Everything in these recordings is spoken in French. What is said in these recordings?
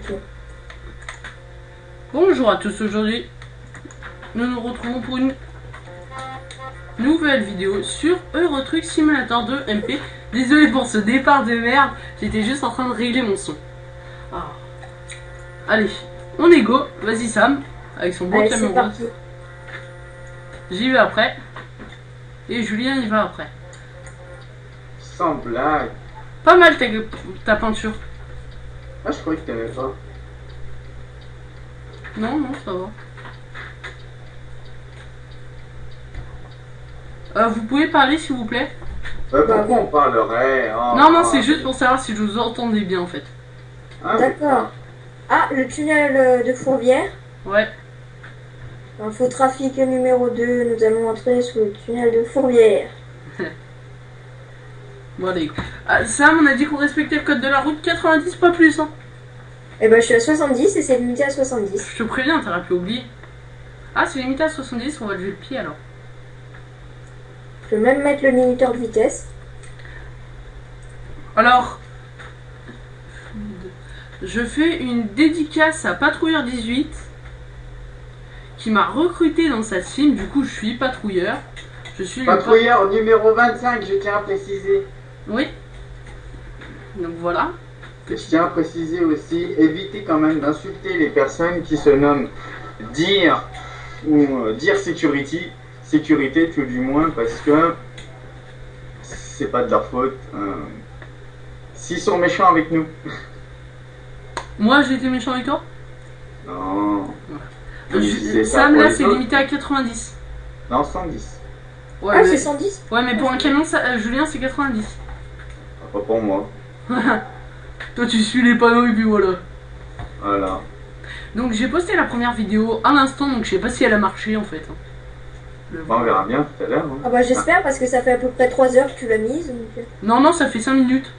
tout. Bonjour à tous, aujourd'hui nous nous retrouvons pour une nouvelle vidéo sur Euro Truck Simulator 2 MP. Désolé pour ce départ de merde, j'étais juste en train de régler mon son. Ah. Allez, on est go, vas-y Sam, avec son beau Allez, camion c'est parti. rose. J'y vais après. Et Julien y va après. Sans blague. Pas mal ta peinture. Ah, je croyais que t'aimais pas. Non, non, ça va. Vous pouvez parler s'il vous plaît? Pourquoi on parlerait Non, non, c'est juste pour savoir si je vous entendais bien en fait. Ah, D'accord. Ah, le tunnel de Fourvière. Ouais. Info trafic numéro 2, nous allons entrer sous le tunnel de Fourvière. Bon, allez. Ah, Sam, on a dit qu'on respectait le code de la route 90, pas plus, hein. Et ben je suis à 70 et c'est limité à 70. Je te préviens, t'aurais pu oublier. Ah, c'est limité à 70, on va lever le pied alors. Je peux même mettre le limiteur de vitesse. Alors, je fais une dédicace à Patrouilleur 18 qui m'a recruté dans sa team. Du coup, je suis patrouilleur. Je suis patrouilleur numéro 25, je tiens à préciser. Oui. Donc voilà. Je tiens à préciser aussi, évitez quand même d'insulter les personnes qui se nomment dire ou dire sécurité tout du moins, parce que c'est pas de leur faute. S'ils sont méchants avec nous. Moi, j'ai été méchant avec toi? Non. Sam, là, c'est limité à 90. Non, 110. Ouais, Ah, mais... c'est 110. Ouais, mais pour un camion, Julien, c'est 90. Pas pour moi. Toi, tu suis les panneaux et puis voilà. Voilà. Donc, j'ai posté la première vidéo à l'instant, donc je sais pas si elle a marché en fait. Bon, on verra bien tout à l'heure. Hein. Ah bah j'espère parce que ça fait à peu près 3 heures que tu l'as mise. Donc... Non, non, ça fait 5 minutes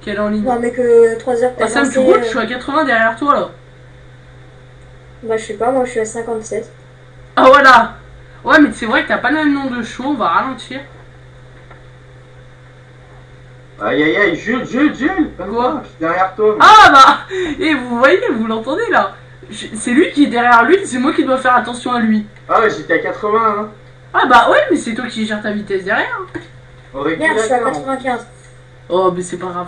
qu'elle est en ligne. Non mais que 3 heures que Ah, t'as Sam, tu roules, je suis à 80 derrière toi là. Bah je sais pas, moi je suis à 57. Ah voilà. Ouais, mais c'est vrai que t'as pas le même nombre de chevaux, on va ralentir. Aïe aïe aïe, Jules. Quoi? Je suis derrière toi. Mais... Ah bah. Et vous voyez, vous l'entendez là. C'est lui qui est derrière lui, c'est moi qui dois faire attention à lui. Ah ouais, j'étais à 80 hein. Ah bah ouais, mais c'est toi qui gères ta vitesse derrière. Merde, je suis à 95. Oh, mais c'est pas grave.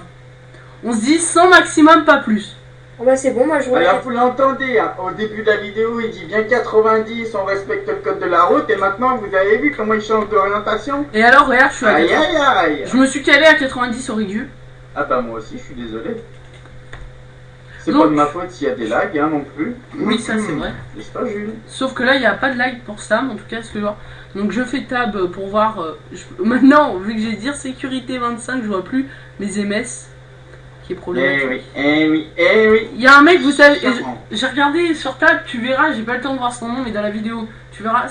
On se dit 100 maximum, pas plus. Oh bah c'est bon, moi je roule. Alors vous l'entendez, hein, au début de la vidéo il dit bien 90, on respecte le code de la route, et maintenant vous avez vu comment il change d'orientation. Et alors regarde, je suis à aïe aïe aïe. Je me suis calé à 90 au régu. Ah bah moi aussi je suis désolé. C'est Donc... pas de ma faute s'il y a des lags hein, non plus. Oui ça c'est vrai. N'est-ce pas Jules? Sauf que là il n'y a pas de lag pour Sam, en tout cas ce que je vois. Donc je fais tab pour voir... Maintenant vu que j'ai dire sécurité 25, je vois plus mes MS. Qui est problématique. Eh oui. Il y a un mec, vous savez, j'ai regardé sur tab, tu verras, j'ai pas le temps de voir son nom, mais dans la vidéo, tu verras,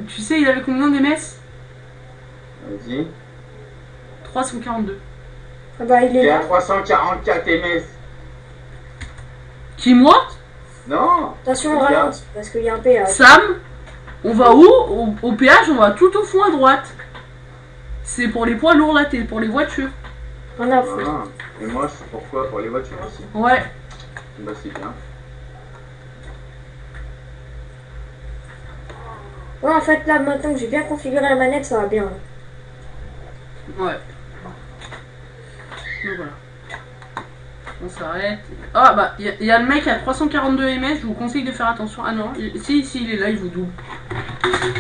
tu sais, il avait combien d'MS? Vas-y. 342. Ah bah il est Il y a là. 344 ms. Qui, moi? Non. Attention on ralentit parce qu'il y a un péage. Sam, on va où? Au péage, on va tout au fond à droite. C'est pour les poids lourds là, pour les voitures. On a foutu. Ah, et moi je sais pourquoi, pour les voitures aussi. Ouais. Bah c'est bien. Ouais en fait là maintenant que j'ai bien configuré la manette ça va bien. Ouais. Donc voilà. On s'arrête. Ah bah, il y a le mec à 342 ms, je vous conseille de faire attention. Ah non, si il est là, il vous double.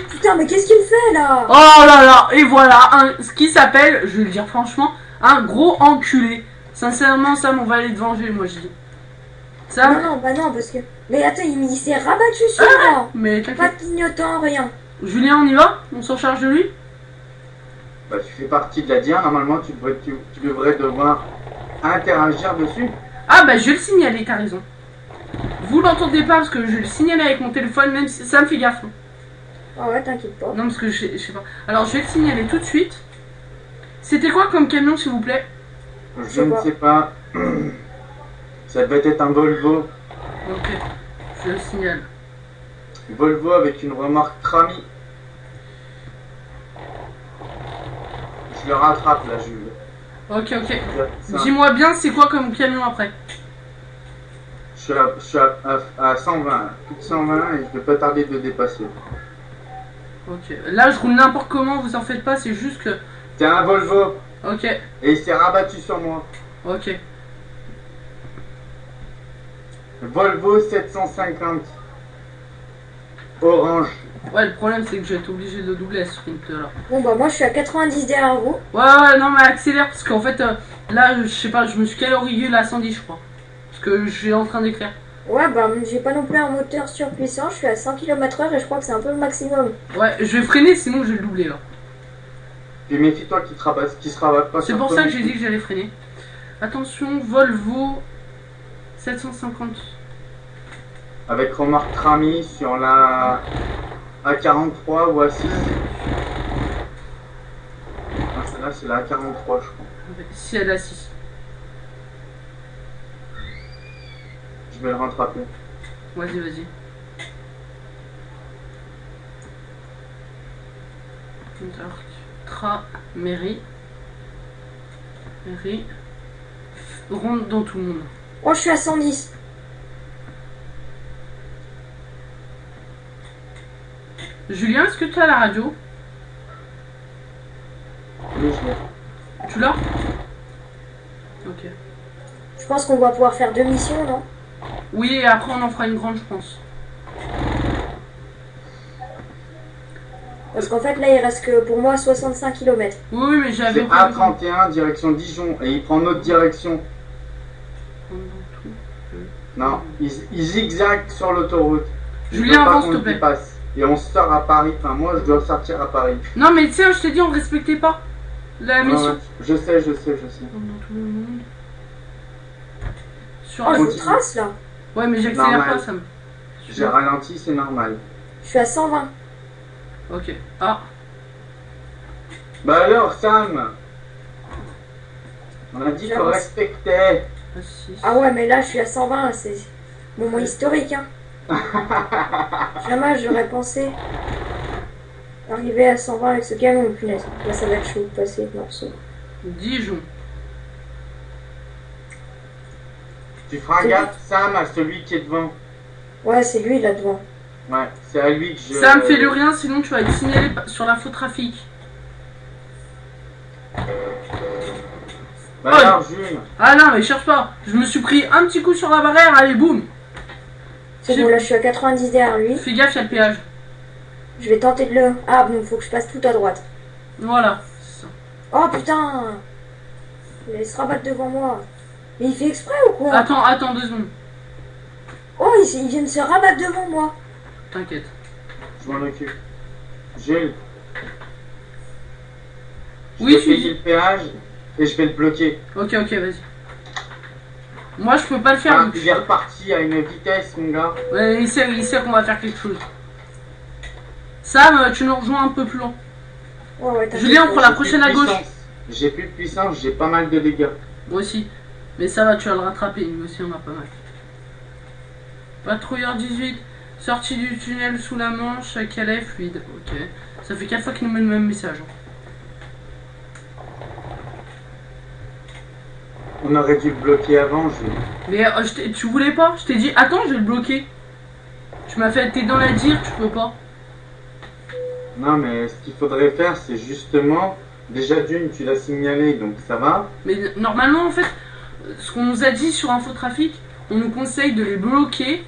Putain mais qu'est-ce qu'il fait là? Oh là là, et voilà, ce qui s'appelle, je vais le dire franchement, un gros enculé. Sincèrement, Sam, on va aller te venger, moi je dis. Sam. Bah non, parce que... Mais attends, il s'est rabattu sur moi. Mais Pas de t'inquiète. clignotant, rien. Julien, on y va? On s'en charge de lui? Bah tu fais partie de la DIA, normalement tu devrais devoir interagir dessus. Ah bah je vais le signaler, t'as raison. Vous l'entendez pas parce que je vais le signaler avec mon téléphone, même si ça me fait gaffe. Ah ouais, t'inquiète pas. Non, parce que je sais pas. Alors je vais le signaler tout de suite. C'était quoi comme camion, s'il vous plaît? Je ne sais pas. Ça devait être un Volvo. Ok, je le signale. Volvo avec une remorque Trami. Je le rattrape là, Jules. Ok, ok. Ça. Dis-moi bien, c'est quoi comme camion après? Je suis à 120, plus de 120 et je vais pas tarder de le dépasser. Ok. Là, je roule n'importe comment, vous en faites pas, c'est juste que. C'est un Volvo Ok, et il s'est rabattu sur moi. ok. Volvo 750. Orange. Ouais, le problème, c'est que je vais être obligé de le doubler à ce sprint là. Bon, bah, moi, je suis à 90 derrière vous. Ouais, non, mais accélère, parce qu'en fait, là, je sais pas, je me suis calorié là à 110, je crois. Parce que je suis en train d'écrire. Ouais, bah, j'ai pas non plus un moteur surpuissant. Je suis à 100 km/h et je crois que c'est un peu le maximum. Ouais, je vais freiner, sinon je vais le doubler là. Puis méfie-toi qu'il se rabatte pas C'est sur pour toi ça que non j'ai plus. dit que j'allais freiner. Attention, Volvo 750. Avec remorque Trami sur la A43 ou A6. Ah, celle-là, c'est la A43, je crois. Si elle a 6. Je vais le rattraper. Vas-y, vas-y. Mairie. Rentre dans tout le monde. Oh, je suis à 110. Julien, est-ce que tu as la radio? Oui, je l'ai. Tu l'as? Ok. Je pense qu'on va pouvoir faire 2 missions, non? Oui, et après on en fera une grande, je pense. Parce qu'en fait, là, il reste que pour moi 65 km. Oui, mais j'avais C'est A31 direction Dijon et il prend notre direction. Non, il zigzague sur l'autoroute. Je Julien, veux pas avance, qu'on s'il te le plaît. dépasse. Et on sort à Paris. Enfin, moi, je dois sortir à Paris. Non, mais tiens, je t'ai dit, on respectait pas la Ouais, mission. ouais. Je sais. Dans tout le monde. Sur Oh, la- je vous trace, là. Ouais, mais j'accélère Normal. pas, ça me. J'ai ralenti, c'est normal. Je suis à 120. Ok. Ah, Bah alors, Sam, on a dit qu'on J'avance. respectait. ah, 6. Ah ouais, mais là, je suis à 120, là, c'est moment historique, hein. Jamais j'aurais pensé arriver à 120 avec ce camion, punaise. Là, ça va être chaud de passer le morceau. Dijon. Tu feras C'est gaffe, Sam, à celui qui est devant. Ouais, c'est lui, là, devant. Ouais, c'est à lui que je... Ça me fait le rien, sinon tu vas être signalé sur l'infotrafic. Bah Oh. alors, Jules, Ah non, mais cherche pas. Je me suis pris un petit coup sur la barrière, allez, boum. C'est J'ai- bon, là, je suis à 90 derrière lui. Fais gaffe, il y a le péage. Je vais tenter de le... Ah, bon, faut que je passe tout à droite. Voilà. C'est ça. Oh, putain. Il se rabattre devant moi. Mais il fait exprès ou quoi? Attends 2 secondes. Oh, il vient de se rabattre devant moi. T'inquiète. je m'en occupe. Jules, je Oui, vais tu payer dis. le péage et je vais le bloquer. Ok, vas-y. Moi, je peux pas le faire. Ah, donc il est reparti à une vitesse, mon gars. Ouais, il sait qu'on va faire quelque chose. Sam, tu nous rejoins un peu plus loin. Ouais, t'inquiète. Julien, on prend la J'ai prochaine plus à de gauche. puissance. J'ai plus de puissance, j'ai pas mal de dégâts. Moi aussi. Mais ça va, tu vas le rattraper. Nous aussi, on a pas mal. Patrouilleur 18. Sortie du tunnel sous la Manche. Calais, fluide. Ok. Ça fait 4 fois qu'il nous met le même message. On aurait dû le bloquer avant, Jules. Mais tu voulais pas? Je t'ai dit, attends, je vais le bloquer. Tu m'as fait, t'es dans la dire, tu peux pas. Non, mais ce qu'il faudrait faire, c'est justement... Déjà d'une, tu l'as signalé, donc ça va. Mais normalement, en fait, ce qu'on nous a dit sur Infotrafic, on nous conseille de les bloquer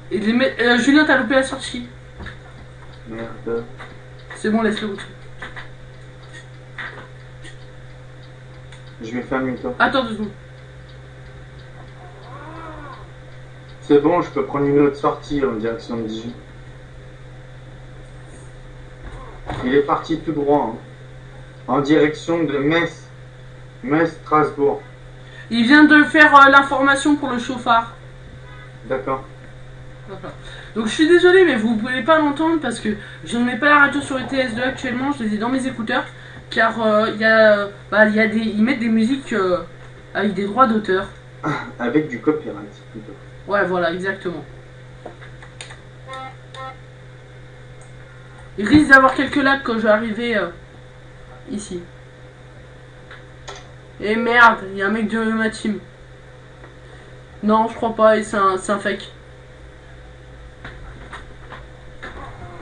et de les mettre. Julien, t'as loupé la sortie. Merde. C'est bon, laisse-le route. Je vais faire demi-tour. Attends 2 secondes. C'est bon, je peux prendre une autre sortie en direction de Dijon. Il est parti tout droit, hein. En direction de Metz. Metz-Strasbourg. Il vient de faire l'information pour le chauffard. D'accord. Voilà. Donc je suis désolé, mais vous pouvez pas l'entendre parce que je ne mets pas la radio sur ETS2 actuellement, je les ai dans mes écouteurs. Car il y a des, ils mettent des musiques avec des droits d'auteur. Avec du copyright, plutôt. Ouais, voilà, exactement. Il risque d'avoir quelques lags quand je vais arriver ici. Et merde, il y a un mec de ma team. Non, je crois pas, et c'est un fake.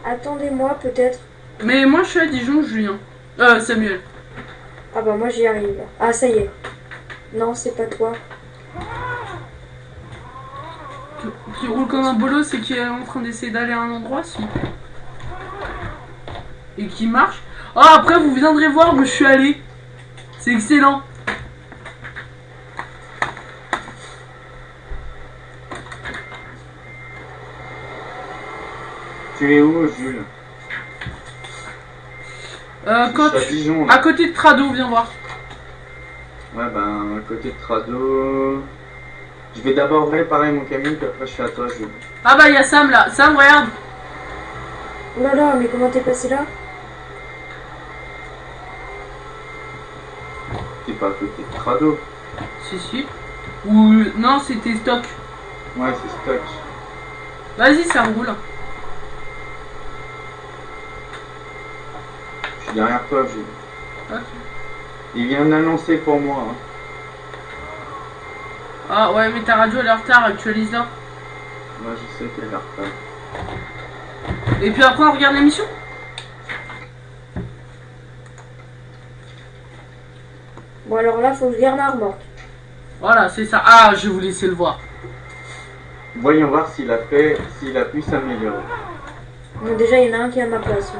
Attendez-moi peut-être. Mais moi je suis à Dijon, Julien. Samuel. Ah bah moi j'y arrive. Ah ça y est. Non, c'est pas toi. Qui roule comme un bolos et qui est en train d'essayer d'aller à un endroit, si. Et qui marche. Ah, après vous viendrez voir où je suis allé. C'est excellent. Tu es où, Jules? Quand Je suis à Dijon, là. à côté de Trado, viens voir. Ouais, ben, à côté de Trado... Je vais d'abord réparer mon camion, puis après je suis à toi, Jules. Ah bah il y a Sam là. Sam, regarde. Oh là là, mais comment t'es passé là? T'es pas à côté de Trado. Si. Ou non, c'était stock. Ouais, c'est stock. Vas-y, ça roule. Je suis derrière toi, Jules. Ok. Il vient d'annoncer pour moi. Hein. Ah ouais, mais ta radio elle est en retard, actualise-la. Moi, je sais qu'elle est en retard. Et puis après on regarde l'émission. Bon alors là, faut que je garde la remorque. Voilà, c'est ça. Ah, je vais vous laisser le voir. Voyons voir s'il a pu s'améliorer. Bon, déjà, il y en a un qui est à ma place.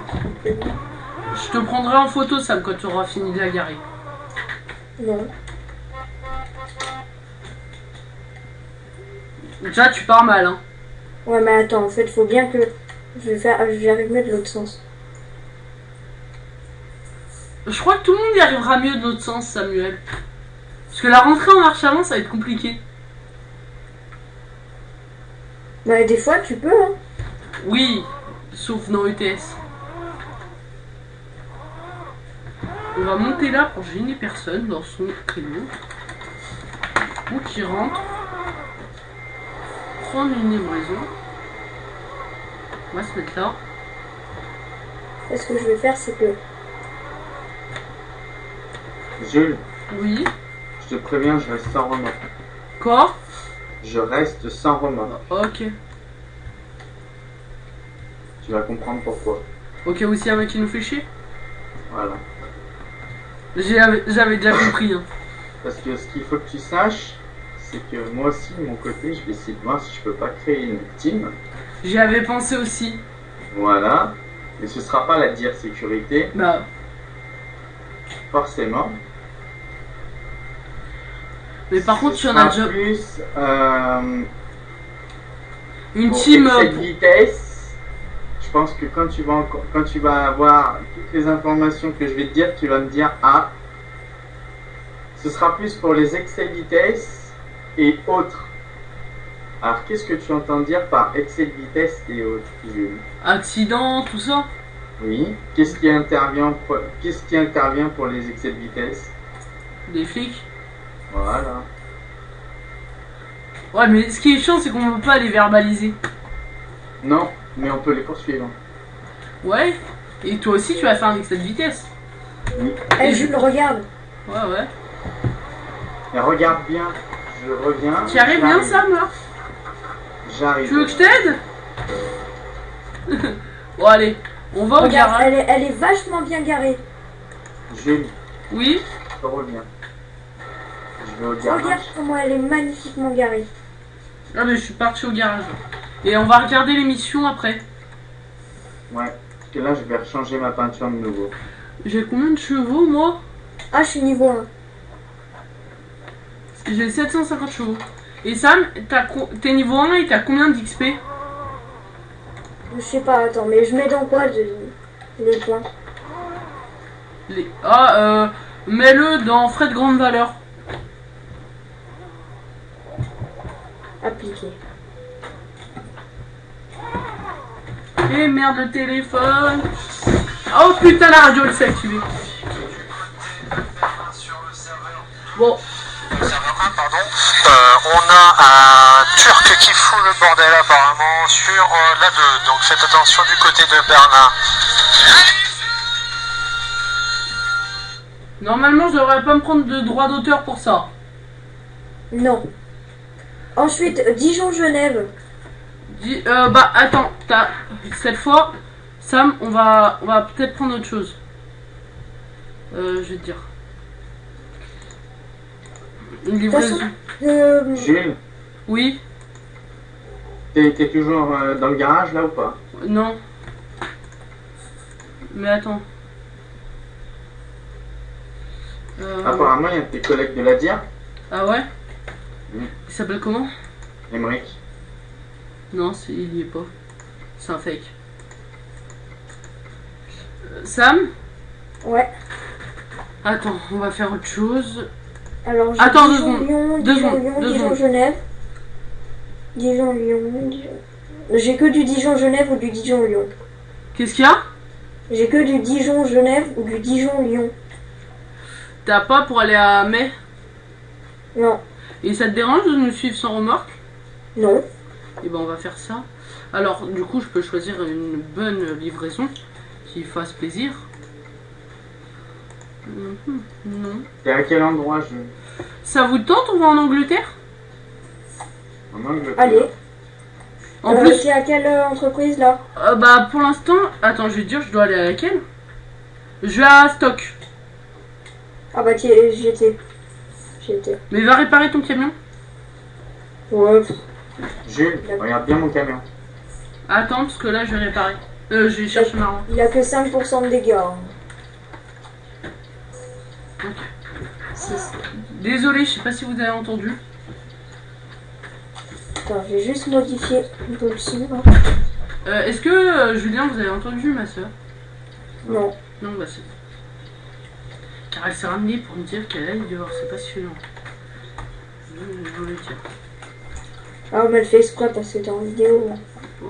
Je te prendrai en photo, Sam, quand tu auras fini de la garer. Non. Déjà, tu pars mal, hein. Ouais, mais attends, en fait, faut bien que j'arrive mieux de l'autre sens. Je crois que tout le monde y arrivera mieux de l'autre sens, Samuel. Parce que la rentrée en marche avant, ça va être compliqué. Bah, des fois, tu peux, hein. Oui, sauf dans ETS. On va monter là pour gêner personne dans son créneau. Ou qui rentre. Prendre une livraison. On va se mettre là. Et ce que je vais faire, c'est que... Jules, Oui. je te préviens, je reste sans remorque. Quoi? Je reste sans remorque. Ok. Tu vas comprendre pourquoi. Ok, aussi un mec qui nous fait chier. Voilà. J'avais déjà compris. Hein. Parce que ce qu'il faut que tu saches, c'est que moi aussi, de mon côté, je vais essayer de voir si je peux pas créer une team. J'y avais pensé aussi. Voilà. Mais ce sera pas la dire sécurité, Bah, forcément. mais par contre, Ce tu en as sera déjà plus une pour team. cette vitesse. Je pense que quand tu vas avoir toutes les informations que je vais te dire, tu vas me dire ah, ce sera plus pour les excès de vitesse et autres. Alors qu'est-ce que tu entends dire par excès de vitesse et autres, Jules? Accident, tout ça. Oui. Qu'est-ce qui intervient pour les excès de vitesse? Des flics. Voilà. Ouais, mais ce qui est chiant, c'est qu'on ne peut pas les verbaliser. Non, mais on peut les poursuivre. Ouais. Et toi aussi, tu vas faire un excès de vitesse. Oui. Eh, Jules, regarde. Ouais. Et regarde bien, je reviens. Tu arrives bien, Sam, là? J'arrive. Tu veux que je t'aide? Bon, allez. On va au Regarde, garage. elle est vachement bien garée. Jules, Oui. je reviens. Je vais au garage. Regarde comment elle est magnifiquement garée. Ah, mais je suis parti au garage. Et on va regarder l'émission après. Ouais, parce que là, je vais rechanger ma peinture de nouveau. J'ai combien de chevaux, moi? Ah, je suis niveau 1. J'ai 750 chevaux. Et Sam, t'es niveau 1 et t'as combien d'XP? Je sais pas, attends, mais je mets dans quoi les points? Mets-le dans frais de grande valeur. Appliqué. Et merde, le téléphone. Oh putain, la radio, elle s'est activée. Bon. Serveur 1, pardon. On a un Turc qui fout le bordel apparemment sur la 2. Donc faites attention du côté de Berlin. Normalement, je devrais pas me prendre de droit d'auteur pour ça. Non. Ensuite, Dijon-Genève. Bah, attends, cette fois, Sam, on va peut-être prendre autre chose. Je vais te dire. Une livraison. Jules, Oui, t'es toujours dans le garage là ou pas? non. Mais attends. Apparemment, il y a tes collègues de la DIR, Ah ouais? Mm. Il s'appelle comment? Emmerich. Non, il y est pas. C'est un fake. Sam? Ouais. Attends, on va faire autre chose. Alors, j'ai Attends, deux Dijon-Lyon, secondes. Dijon-Lyon, Deux secondes. Dijon-Genève. Dijon-Lyon, Dijon... J'ai que du Dijon-Genève ou du Dijon-Lyon. Qu'est-ce qu'il y a? J'ai que du Dijon-Genève ou du Dijon-Lyon. T'as pas pour aller à Mai? Non. Et ça te dérange de nous suivre sans remorque? Non. Et ben on va faire ça. Alors du coup je peux choisir une bonne livraison qui fasse plaisir. Non. T'es à quel endroit, Jules? Ça vous tente, on va en Angleterre? En Angleterre. Allez. En plus, C'est à quelle entreprise là? bah pour l'instant, attends, je vais te dire, je dois aller à laquelle? Je vais à Stock. Ah bah j'y étais. Mais va réparer ton camion. Ouais. Jules, regarde bien mon camion. Attends, parce que là je vais réparer. Je vais chercher ma rente. Il a que 5% de dégâts. Hein. Ok. 6. Désolé, je sais pas si vous avez entendu. Attends, je vais juste modifier un peu le son. Hein. Est-ce que Julien, vous avez entendu ma soeur? Non. Non, bah c'est. Car elle s'est ramenée pour me dire qu'elle allait dehors, c'est passionnant. Je voulais dire. Ah, mais elle fait exprès parce que t'es en vidéo. Là.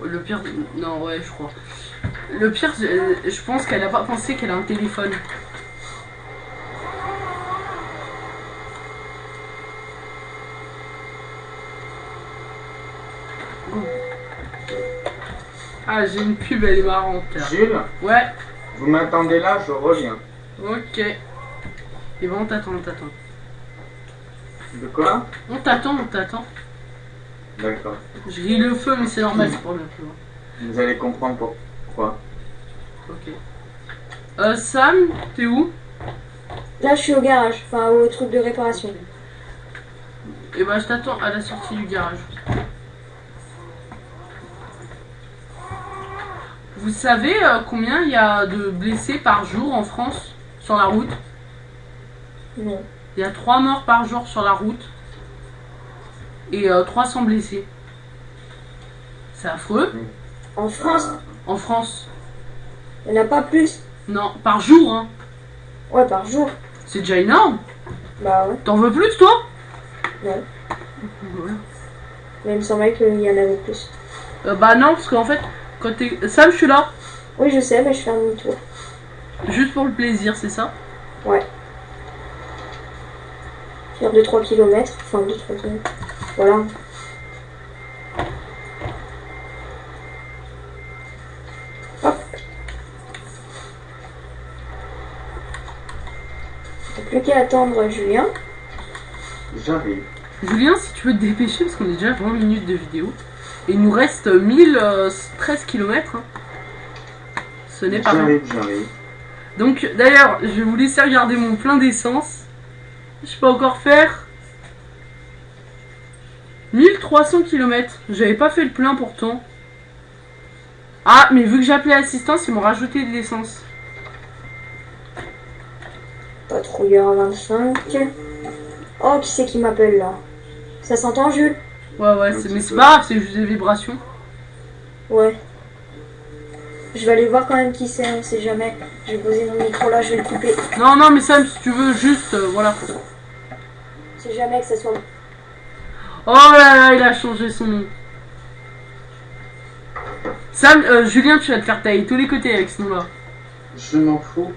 Le pire. Non, ouais, je crois. Le pire, je pense qu'elle a pas pensé qu'elle a un téléphone. Ah, j'ai une pub, elle est marrante. Là. Jules, Ouais, vous m'attendez là, je reviens. ok. Et bon, on t'attend. De quoi? On t'attend. D'accord. Je grille le feu, mais c'est normal, c'est pour le feu. Vous allez comprendre pourquoi. Ok. Sam, t'es où? Là, je suis au garage, enfin au truc de réparation. Et bah, je t'attends à la sortie du garage. Vous savez combien il y a de blessés par jour en France sur la route? Non. Il y a 3 morts par jour sur la route et 300 blessés. C'est affreux. En France, En France. il n'y en a pas plus. Non, par jour, hein. Ouais, par jour. C'est déjà énorme. Bah ouais. T'en veux plus, toi? Non. Voilà. Mais il me semblait qu'il y en avait plus. Bah non, parce qu'en fait, quand t'es... Sam, je suis là. Oui, je sais, mais je fais un demi-tour. Juste pour le plaisir, c'est ça? Ouais. Faire 2-3 km. Enfin, 2-3 km. Voilà. Hop. Il n'y a plus qu'à attendre Julien. J'arrive. Julien, si tu peux te dépêcher, parce qu'on est déjà à 20 minutes de vidéo. Et il nous reste 1013 km. Hein. Ce n'est pas rien. J'arrive. Donc, d'ailleurs, je vais vous laisser regarder mon plein d'essence. Je peux encore faire 1300 km. J'avais pas fait le plein pourtant. Ah, mais vu que j'ai appelé l'assistance, ils m'ont rajouté de l'essence. Patrouilleur 25. Oh, qui c'est qui m'appelle là? Ça s'entend, Jules? Ouais, mais c'est pas grave, c'est juste des vibrations. Ouais. Je vais aller voir quand même qui c'est, on sait jamais. Je vais poser mon micro là, je vais le couper. Non, mais Sam, si tu veux, juste, voilà. On sait jamais que ça soit... Oh là là, il a changé son nom. Sam, Julien, tu vas te faire tailler tous les côtés avec ce nom-là. Je m'en fous.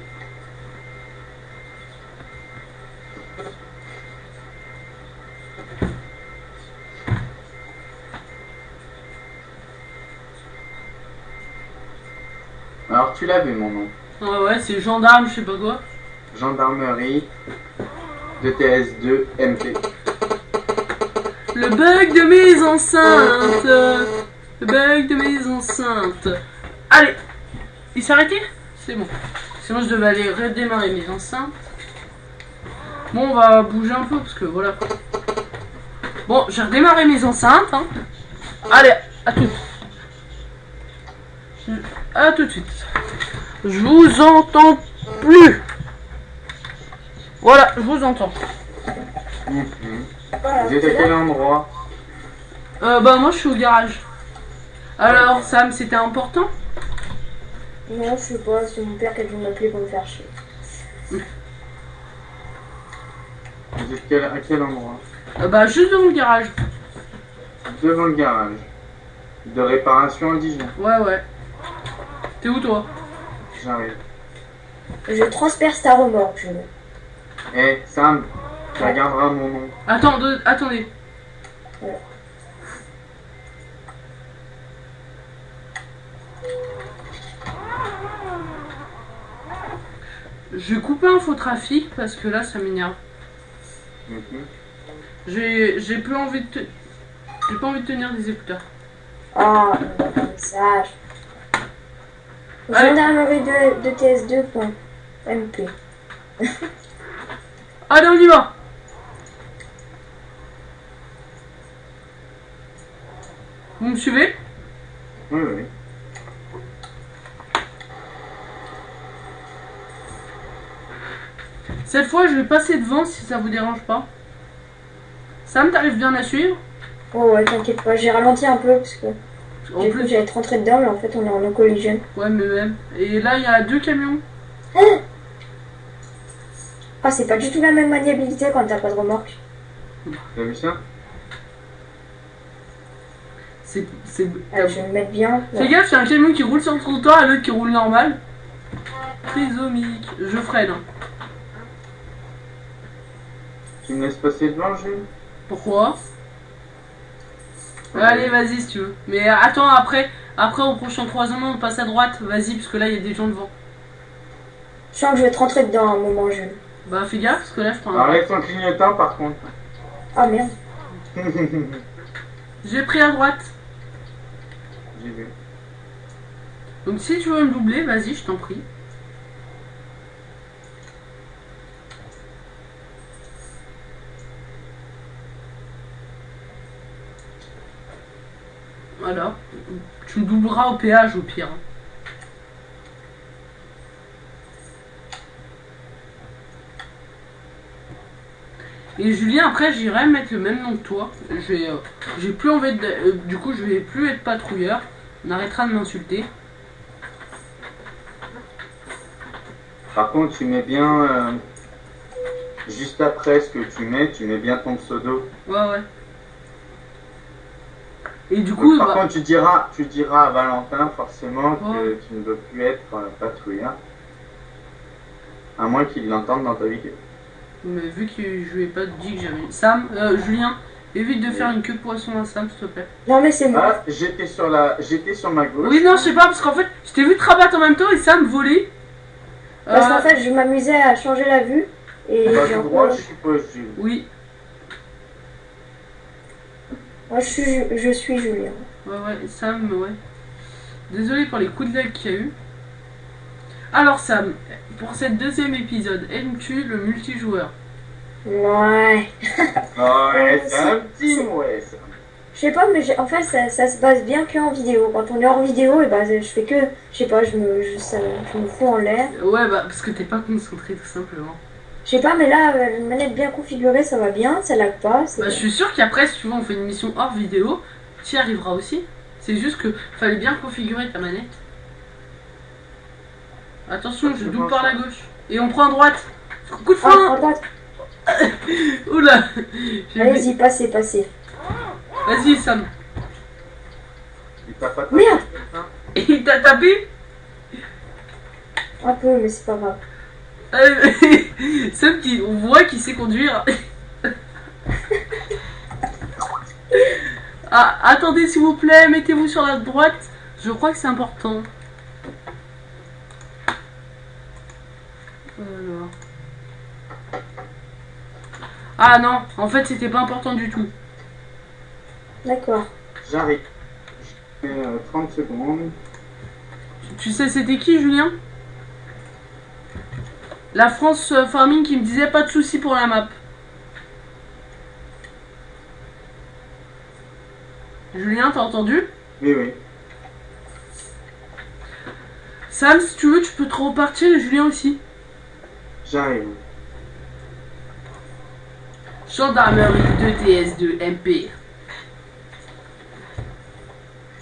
Alors tu l'as vu mon nom. Ouais, c'est gendarme, je sais pas quoi. gendarmerie de TS2 MP. Le bug de mes enceintes. Le bug de mes enceintes. Allez. Il s'est arrêté? C'est bon. Sinon je devais aller redémarrer mes enceintes. Bon, on va bouger un peu parce que voilà. Bon, j'ai redémarré mes enceintes. Hein. Allez, à tout. À tout de suite. Je vous entends plus. Voilà, je vous entends. Voilà, Vous êtes à quel endroit? Bah moi je suis au garage. Alors Sam, c'était important? Non, je sais pas, c'est mon père qui a dû m'appeler pour me faire chier. Vous êtes à quel endroit? Bah juste devant le garage. Devant le garage. De réparation indigène. Ouais. T'es où toi? J'arrive. Je transperce ta remorque, je... Eh, Sam, tu regarderas mon nom. Attendez. Voilà. Je vais couper un faux trafic parce que là ça m'énerve. Mhm. J'ai plus envie de j'ai pas envie de tenir des écouteurs. Ah, un message. Allez. Gendarmerie de TS2.mp. Allez, on y va. Vous me suivez? Oui, oui. Cette fois je vais passer devant si ça vous dérange pas. Sam, t'arrives bien à suivre? Oh ouais, t'inquiète pas, j'ai ralenti un peu parce que En j'ai cru que plus, j'allais être rentré dedans, mais en fait on est en collision. ouais mais même. Et là il y a 2 camions. Ah, c'est pas du tout la même maniabilité quand t'as pas de remorque. T'as vu ça? C'est Ah, je vais me mettre bien. Fais gaffe, il y a un camion qui roule sur le trottoir et l'autre qui roule normal. Trisomique. Je freine. Hein. Tu me laisses passer devant, Jules? Pourquoi? Allez, vas-y si tu veux. Mais attends, après au prochain croisement, on passe à droite. Vas-y, parce que là, il y a des gens devant. Je sens que je vais te rentrer dedans à un moment, Jules. Bah, fais gaffe, parce que là, je prends un... Arrête ton clignotant, par contre. Ah merde. J'ai pris à droite. J'ai vu. Donc, si tu veux me doubler, vas-y, je t'en prie. Voilà. Tu me doubleras au péage, au pire. Et Julien, après, j'irai mettre le même nom que toi. J'ai plus envie de... du coup, je vais plus être patrouilleur. On arrêtera de m'insulter. Par contre, tu mets bien... juste après ce que tu mets bien ton pseudo. Ouais. Et du coup... Donc, par contre, tu diras à Valentin, forcément, que Ouais. tu ne veux plus être patrouilleur. À moins qu'il l'entende dans ta vidéo. Mais vu que je lui ai pas dit que j'avais... Sam, Julien, évite de faire une queue de poisson à Sam, s'il te plaît. Non mais c'est moi. Ah, j'étais sur ma gauche. Oui, non, je sais pas, parce qu'en fait, je t'ai vu te rabattre en même temps et Sam voler. Parce qu'en fait, je m'amusais à changer la vue. Et Pas j'ai tout un droit, peu... je suppose, Jules. Oui, Moi, je suis Julien. ouais, Sam, ouais. Désolé pour les coups de lag qu'il y a eu. Alors Sam, pour cette deuxième épisode, aimes-tu le multijoueur? Ouais. Ouais, c'est un petit ouais, ça. Je sais pas, mais en fait, ça se base bien qu'en vidéo. Quand on est hors vidéo, et ben, je fais que... Je sais pas, je me fous en l'air. Ouais, bah, parce que t'es pas concentré, tout simplement. Je sais pas, mais là, la manette bien configurée, ça va bien, ça lag pas. Bah, je suis sûr qu'après, si tu veux, on fait une mission hors vidéo, tu y arriveras aussi. C'est juste que fallait bien configurer ta manette. Attention, je double par la gauche. Et on prend à droite. Coup de Ah, à frein. droite. Oula. Allez-y, passez. Vas-y, Sam. Il t'a pas Merde. Et il t'a tapé. Un peu, mais c'est pas grave. Sam, on voit qu'il sait conduire. Ah, attendez, s'il vous plaît, mettez-vous sur la droite. Je crois que c'est important. Alors. Ah non, en fait c'était pas important du tout. D'accord. J'arrive. Je fais 30 secondes. Tu sais c'était qui, Julien? La France Farming qui me disait pas de soucis pour la map. Julien, t'as entendu? Oui, oui. Sam, si tu veux, tu peux te repartir et Julien aussi. J'arrive. Gendarmerie de TS2 MP.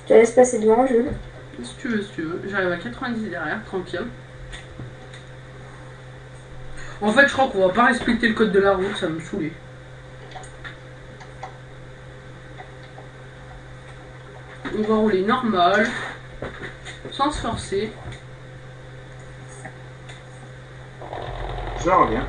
Je te laisse passer devant, Jules. Si tu veux, si tu veux. J'arrive à 90 derrière, tranquille. En fait, je crois qu'on va pas respecter le code de la route, ça me saoulait. On va rouler normal, sans se forcer. Je reviens.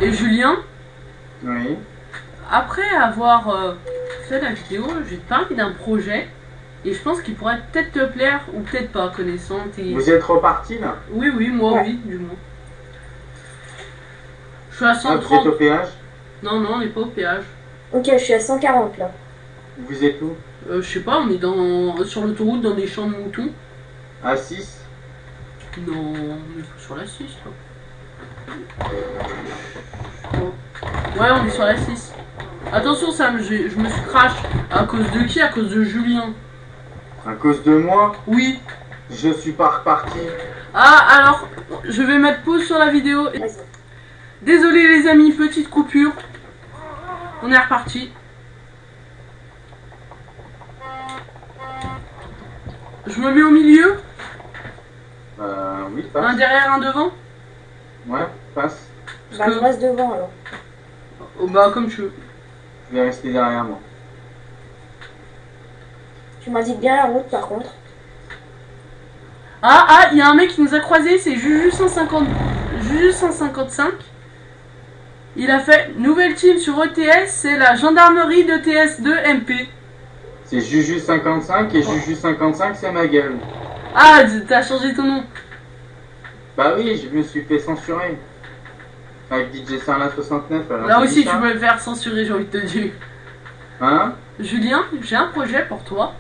Et Julien, Oui. après avoir fait la vidéo, je vais te parler d'un projet. Et je pense qu'il pourrait peut-être te plaire ou peut-être pas, connaissant tes... Vous êtes reparti là? Oui, oui, moi Ouais. oui, du moins. Je suis à Ah, vous 130. êtes au péage? Non, non, on n'est pas au péage. Ok, je suis à 140 là. Vous êtes où? Je sais pas, on est sur l'autoroute dans des champs de moutons. À 6? Non, on est pas sur la 6 là. Ouais, on est sur la 6. Attention Sam, je me suis crash. À cause de qui? À cause de Julien. À cause de moi? Oui. Je suis pas reparti. Ah, alors, je vais mettre pause sur la vidéo. Vas-y. Désolé les amis, petite coupure. On est reparti. Je me mets au milieu. Oui, Un passe. derrière, un devant. Ouais, passe. Bah, que- je reste devant alors. Oh, bah, comme tu veux. Je vais rester derrière moi. Tu m'indiques bien la route par contre. Ah, il y a un mec qui nous a croisé, c'est Juju 150, Juju 155. Il a fait nouvelle team sur ETS, c'est la gendarmerie de TS2 MP. C'est Juju55 et Juju55 c'est ma gueule. Ah, t'as changé ton nom. Bah oui, je me suis fait censurer. Avec DJ Sarla 69. Alors Là j'ai aussi, dit tu ça. peux le faire censurer, j'ai envie de te dire. Hein? Julien, j'ai un projet pour toi.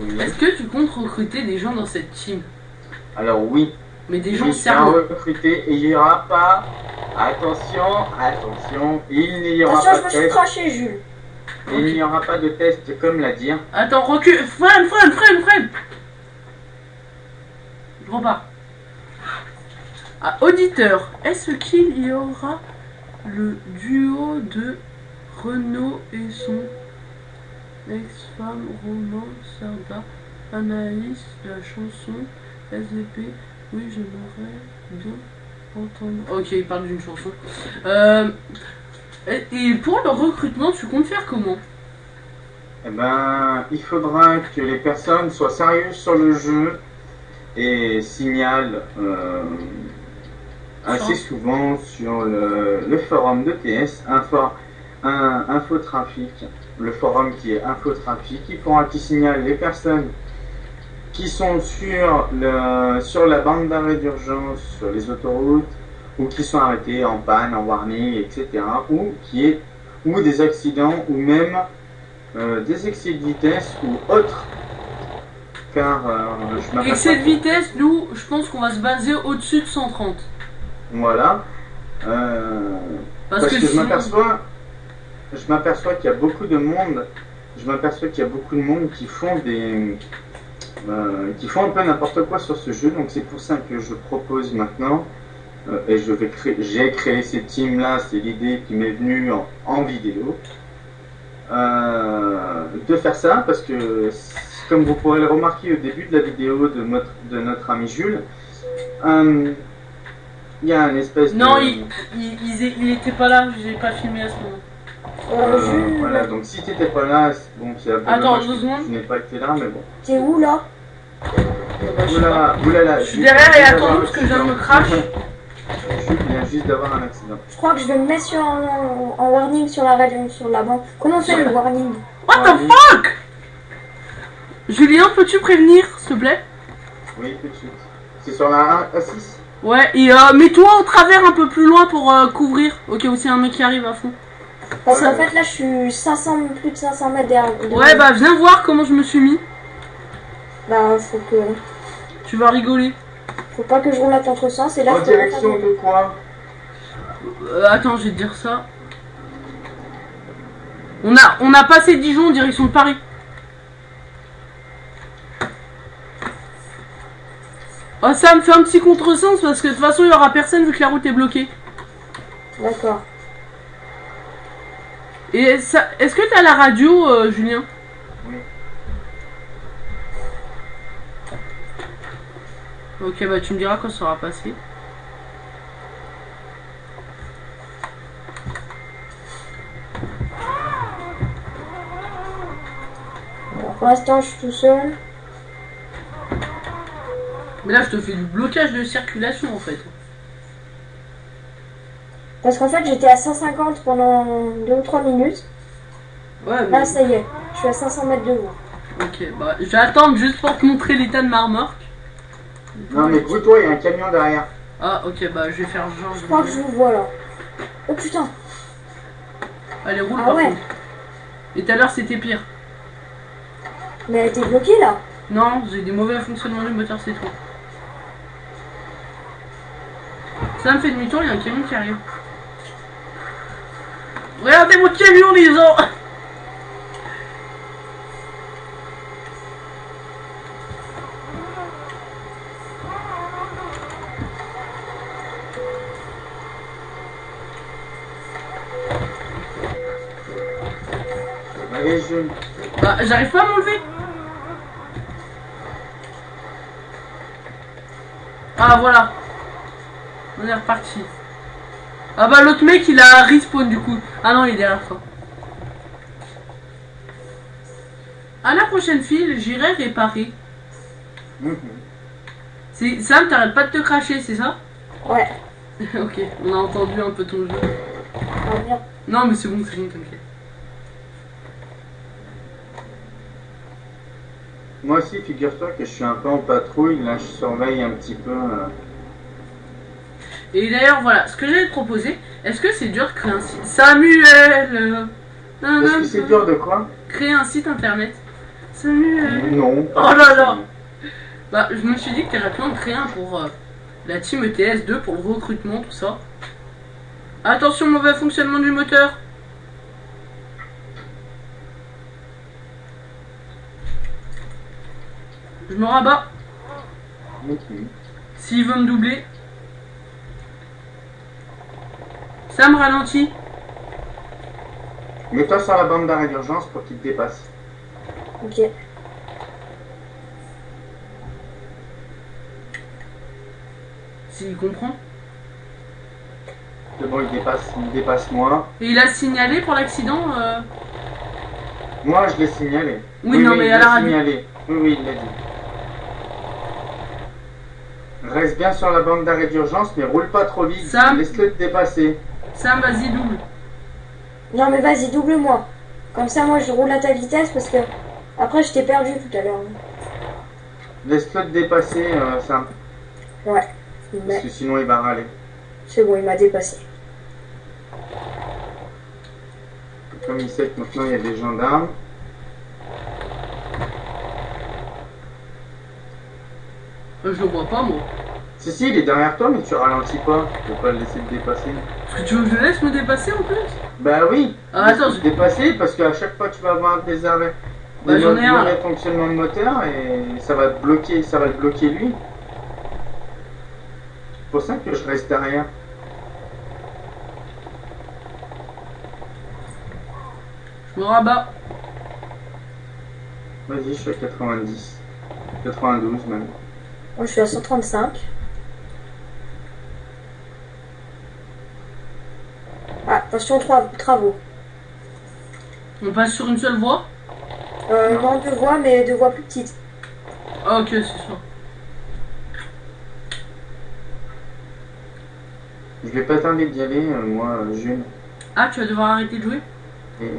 Oui. Est-ce que tu comptes recruter des gens dans cette team? Alors oui. Mais des gens Oui, c'est un sérieux. recruté et il n'y aura pas. Attention, attention, il n'y aura Attention, pas je de me suis test. craché, Jules. Il n'y aura pas de test comme l'a dit. Attends, recule. Freine. Je repars. Ah, auditeur, est-ce qu'il y aura le duo de Renaud et son ex-femme Roman Sarda, Anaïs, la chanson SDP? Oui, j'aimerais bien entendre. Ok, il parle d'une chanson. Et pour le recrutement, tu comptes faire comment? Eh ben, il faudra que les personnes soient sérieuses sur le jeu et signalent assez souvent sur le forum de TS Infotrafic, le forum qui est Infotrafic. Il faudra qu'ils signalent les personnes qui sont sur la bande d'arrêt d'urgence, sur les autoroutes, ou qui sont arrêtés en panne, en warning, etc. Ou des accidents, ou même des excès de vitesse ou autres. Car je m'aperçois Excès de que- vitesse, nous, je pense qu'on va se baser au-dessus de 130. Voilà. Parce que je sinon- m'aperçois qu'il y a beaucoup de monde. Je m'aperçois qu'il y a beaucoup de monde qui font qui font un peu n'importe quoi sur ce jeu. Donc c'est pour ça que je propose maintenant et j'ai créé cette team là. C'est l'idée qui m'est venue en vidéo de faire ça parce que comme vous pourrez le remarquer au début de la vidéo de notre ami Jules. Il y a un espèce Non, de... il était pas là, j'ai pas filmé à ce moment. Jules, voilà, donc si t'étais pas là, bon, c'est un peu Attends, dommage 2 que secondes. tu n'es pas été là, mais bon. t'es où là? Oulala, Je suis derrière et attends parce que je viens de me crash. Jules vient juste d'avoir un accident. Je crois que je vais me mettre en warning sur la radio, sur la bande. Comment c'est le warning? What the fuck? Julien, peux-tu prévenir, s'il te plaît? Oui, tout de suite. C'est sur la A6. Ouais, et mets-toi en travers un peu plus loin pour couvrir. Ok, aussi un mec qui arrive à fond. Parce qu'en Ouais. fait, là, je suis 500, plus de 500 mètres derrière. Ouais, bah viens voir comment je me suis mis. Bah, Tu vas rigoler. faut pas que je roule à contresens. Et là, En faut direction de quoi? Attends, je vais te dire ça. On a passé Dijon en direction de Paris. Oh, ça me fait un petit contresens parce que de toute façon il y aura personne vu que la route est bloquée. D'accord. Et ça, est-ce que t'as la radio, Julien? Oui. Ok, bah tu me diras quand ça sera passé. Alors, pour l'instant, je suis tout seul. Mais là je te fais du blocage de circulation en fait. Parce qu'en fait, j'étais à 150 pendant 2 ou 3 minutes. Ouais, mais... Là, ça y est. Je suis à 500 mètres de vous. Ok, bah je vais attendre juste pour te montrer l'état de ma remorque. Non, mais grouille-toi, il y a un camion derrière. Ah ok, bah je vais faire genre... Je crois que je vous vois là. Oh putain. Allez, roule Ah par ouais. contre. Et tout à l'heure c'était pire. Mais elle était bloquée là. Non, j'ai des mauvais fonctionnements du moteur, c'est tout. Ça me fait demi-tour, il y a un camion qui arrive. Regardez mon camion, les gens! Allez, jeune. Bah, j'arrive pas à m'enlever. Ah, voilà. On est reparti. Ah bah, l'autre mec, il a respawn du coup. Ah non, il est derrière toi. À la prochaine file, j'irai réparer. Sam, t'arrêtes pas de te cracher, c'est ça? Ouais. Ok, on a entendu un peu ton jeu. Ah merde. Non, mais c'est bon, t'inquiète. Moi aussi, figure-toi que je suis un peu en patrouille. Là, je surveille un petit peu. Et d'ailleurs, voilà, ce que j'allais te proposer, est-ce que c'est dur de créer un site Samuel Est-ce que c'est dur de quoi? Créer un site internet. Samuel. Non. Oh là là. Bah, je me suis dit que t'aurais pu en créer un pour la team ETS2, pour le recrutement, tout ça. Attention, mauvais fonctionnement du moteur. Je me rabats. Ok. S'il veut me doubler. Ça me ralentit. Mets-toi sur la bande d'arrêt d'urgence pour qu'il te dépasse. Ok. S'il comprend. C'est bon, il dépasse moi. Et il a signalé pour l'accident Moi, je l'ai signalé. Oui, non, mais il à la l'a radio. signalé. Oui, il l'a dit. Reste bien sur la bande d'arrêt d'urgence, mais roule pas trop vite. Sam. Laisse-le te dépasser. Sam, vas-y, double. Non mais vas-y, double-moi. Comme ça, moi, je roule à ta vitesse parce que après, je t'ai perdu tout à l'heure. Laisse-le te dépasser, Sam. Ouais. Parce Mais que sinon, il va râler. c'est bon, il m'a dépassé. Comme il sait que maintenant, il y a des gendarmes. Je le vois pas, moi. Si, il est derrière toi, mais tu ralentis pas. Tu peux pas le laisser te dépasser. Est-ce que tu veux que je laisse me dépasser en plus? Bah oui. Ah, attends, Laisse-le te dépasser parce qu'à chaque fois, tu vas avoir des arrêts. Bah, Des j'en ai un, mauvais là. fonctionnement de moteur et ça va te bloquer, lui. C'est pour ça que je reste derrière. Je me rabats. Vas-y, je suis à 90. 92 même. Moi, je suis à 135. Ah, attention, travaux. On passe sur une seule voie? Non, 2 voies, mais 2 voies plus petites. Ah, ok, c'est ça. Je vais pas tarder d'y aller, moi, jeune. Ah, tu vas devoir arrêter de jouer? Et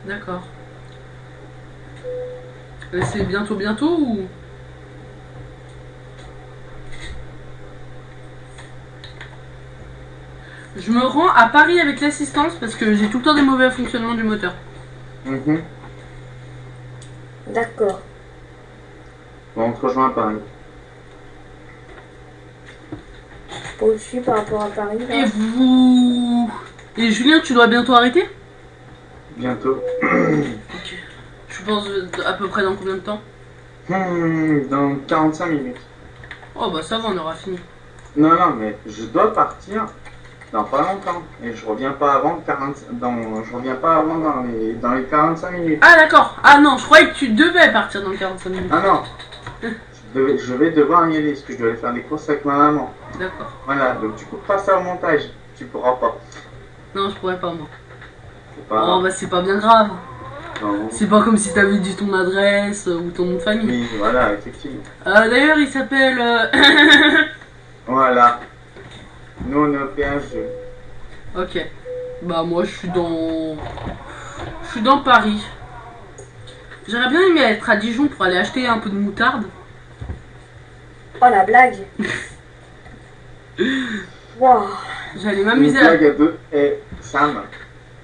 D'accord. C'est bientôt ou... Je me rends à Paris avec l'assistance parce que j'ai tout le temps des mauvais fonctionnements du moteur. Mhm. D'accord. Bon, on te rejoint à Paris. Pour le suis par rapport à Paris. Là. Et vous... Et Julien, tu dois bientôt arrêter? Bientôt. Ok. Je pense à peu près dans combien de temps? Dans 45 minutes. Oh bah ça va, on aura fini. Non, non, mais je dois partir dans pas longtemps. Et je reviens pas avant je reviens pas avant dans les 45 minutes. Ah d'accord. Ah non, je croyais que tu devais partir dans 45 minutes. Ah non. Je vais devoir y aller parce que je dois aller faire des courses avec ma maman. D'accord. Voilà, donc tu coupes pas ça au montage. Tu pourras pas. Non, je pourrais pas moi. C'est pas Oh grave. bah c'est pas bien grave. Non. C'est pas comme si t'avais dit ton adresse ou ton nom de famille. Oui, voilà, effectivement. D'ailleurs, il s'appelle... Voilà. Nous, on est au péage. Ok. Bah moi, je suis dans Paris. J'aurais bien aimé être à Dijon pour aller acheter un peu de moutarde. Oh la blague. Waouh. J'allais Une m'amuser à... blague à deux. Et Sam,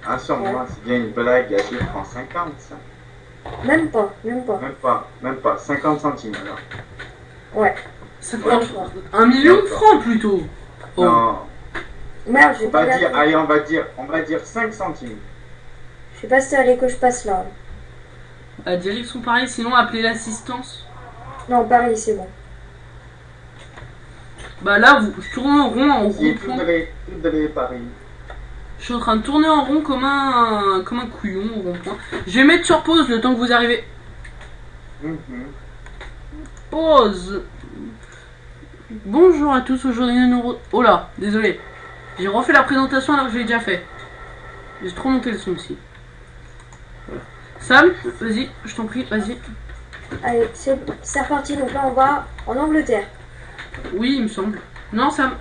assure-moi, c'est bien une blague à 2 francs 50, ça. Même pas, même pas. Même pas. 50 centimes alors. Ouais. 50... 1 million de francs plutôt. Oh. Non. Merde, j'ai On pas va dire, regardé. allez, on va dire 5 centimes. Je sais pas si c'est allé que je passe là. À direction Paris, sinon appelez l'assistance. Non, Paris, c'est bon. Bah là, je tourne en rond, en Si, rond-point. tout de Paris. Je suis en train de tourner en rond comme un couillon au rond-point. Je vais mettre sur pause le temps que vous arrivez. Mhm. Pause. Bonjour à tous, aujourd'hui nous... Oh là, désolé. J'ai refait la présentation alors que je l'ai déjà fait. J'ai trop monté le son aussi. Voilà. Sam, vas-y, je t'en prie, vas-y. Allez, c'est reparti. Donc là, on va en Angleterre. Oui, il me semble. Non, Sam.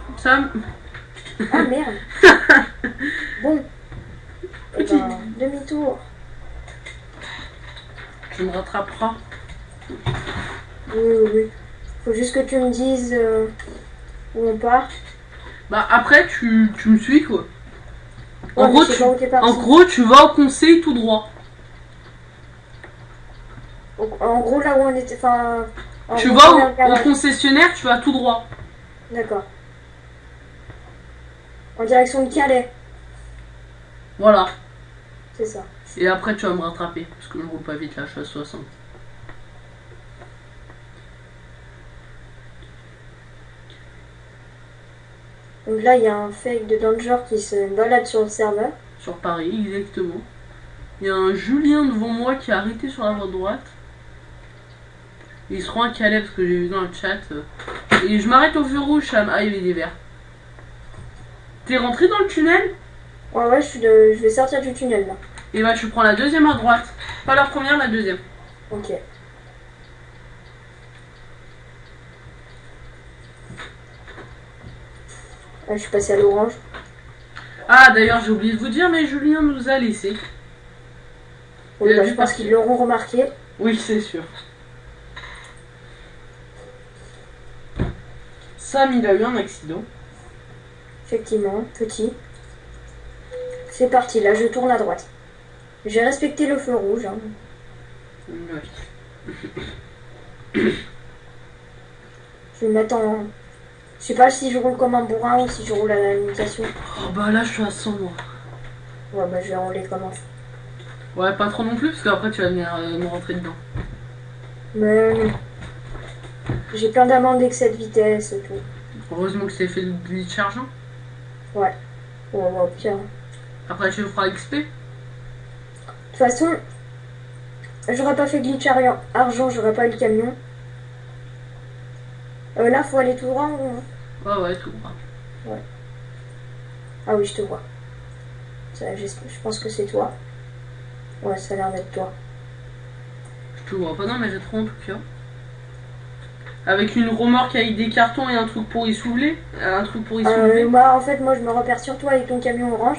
Ah merde. Bon. Eh ben, demi-tour. Tu me rattraperas. Oui. Faut juste que tu me dises où on part. Bah après, tu me suis quoi. Ouais, En mais gros, je sais pas où t'es parti. en gros, tu vas au conseil tout droit. En gros, là où on était. Enfin. en Tu gros, vas vers le au garage. concessionnaire, tu vas tout droit. D'accord. En direction de Calais. Voilà. C'est ça. Et après, tu vas me rattraper. Parce que je roule pas vite là, je suis à 60. Donc là, il y a un fake de Danger qui se balade sur le serveur. Sur Paris, exactement. Il y a un Julien devant moi qui a arrêté sur la voie de droite. Il se rend à Calais parce que j'ai vu dans le chat. Et je m'arrête au feu rouge, Sam. Ah, il y avait des verts. T'es rentré dans le tunnel? Ouais, je vais sortir du tunnel là. Et bah, tu prends la deuxième à droite. Pas la première, la deuxième. Ok. Là, je suis passé à l'orange. Ah, d'ailleurs, j'ai oublié de vous dire, mais Julien nous a laissé. Oui, Il a bah, dû je pense partir. qu'ils l'auront remarqué. Oui, c'est sûr. Sam, il a eu un accident. Effectivement, petit. C'est parti, là, je tourne à droite. J'ai respecté le feu rouge. Hein. Ouais. Je vais me mettre en... Je sais pas si je roule comme un bourrin ou si je roule à la limitation. Oh, bah là, je suis à 100, moi. Ouais, bah je vais rouler comme ça. Ouais, pas trop non plus, parce qu'après, tu vas venir me rentrer dedans. Mais... J'ai plein d'amendes d'excès de vitesse et tout. Heureusement que tu t'es fait le glitch argent. Ouais. Ouais, pire. Après, tu feras XP. De toute façon, j'aurais pas fait glitch argent, j'aurais pas eu le camion. Là, faut aller tout droit ou... Ouais, tout droit. Ah oui, je te vois. Je pense que c'est toi. Ouais, ça a l'air d'être toi. Je te vois pas dans mes rétros en tout cas. Avec une remorque avec des cartons et un truc pour y soulever. Bah, en fait, moi, je me repère sur toi avec ton camion orange.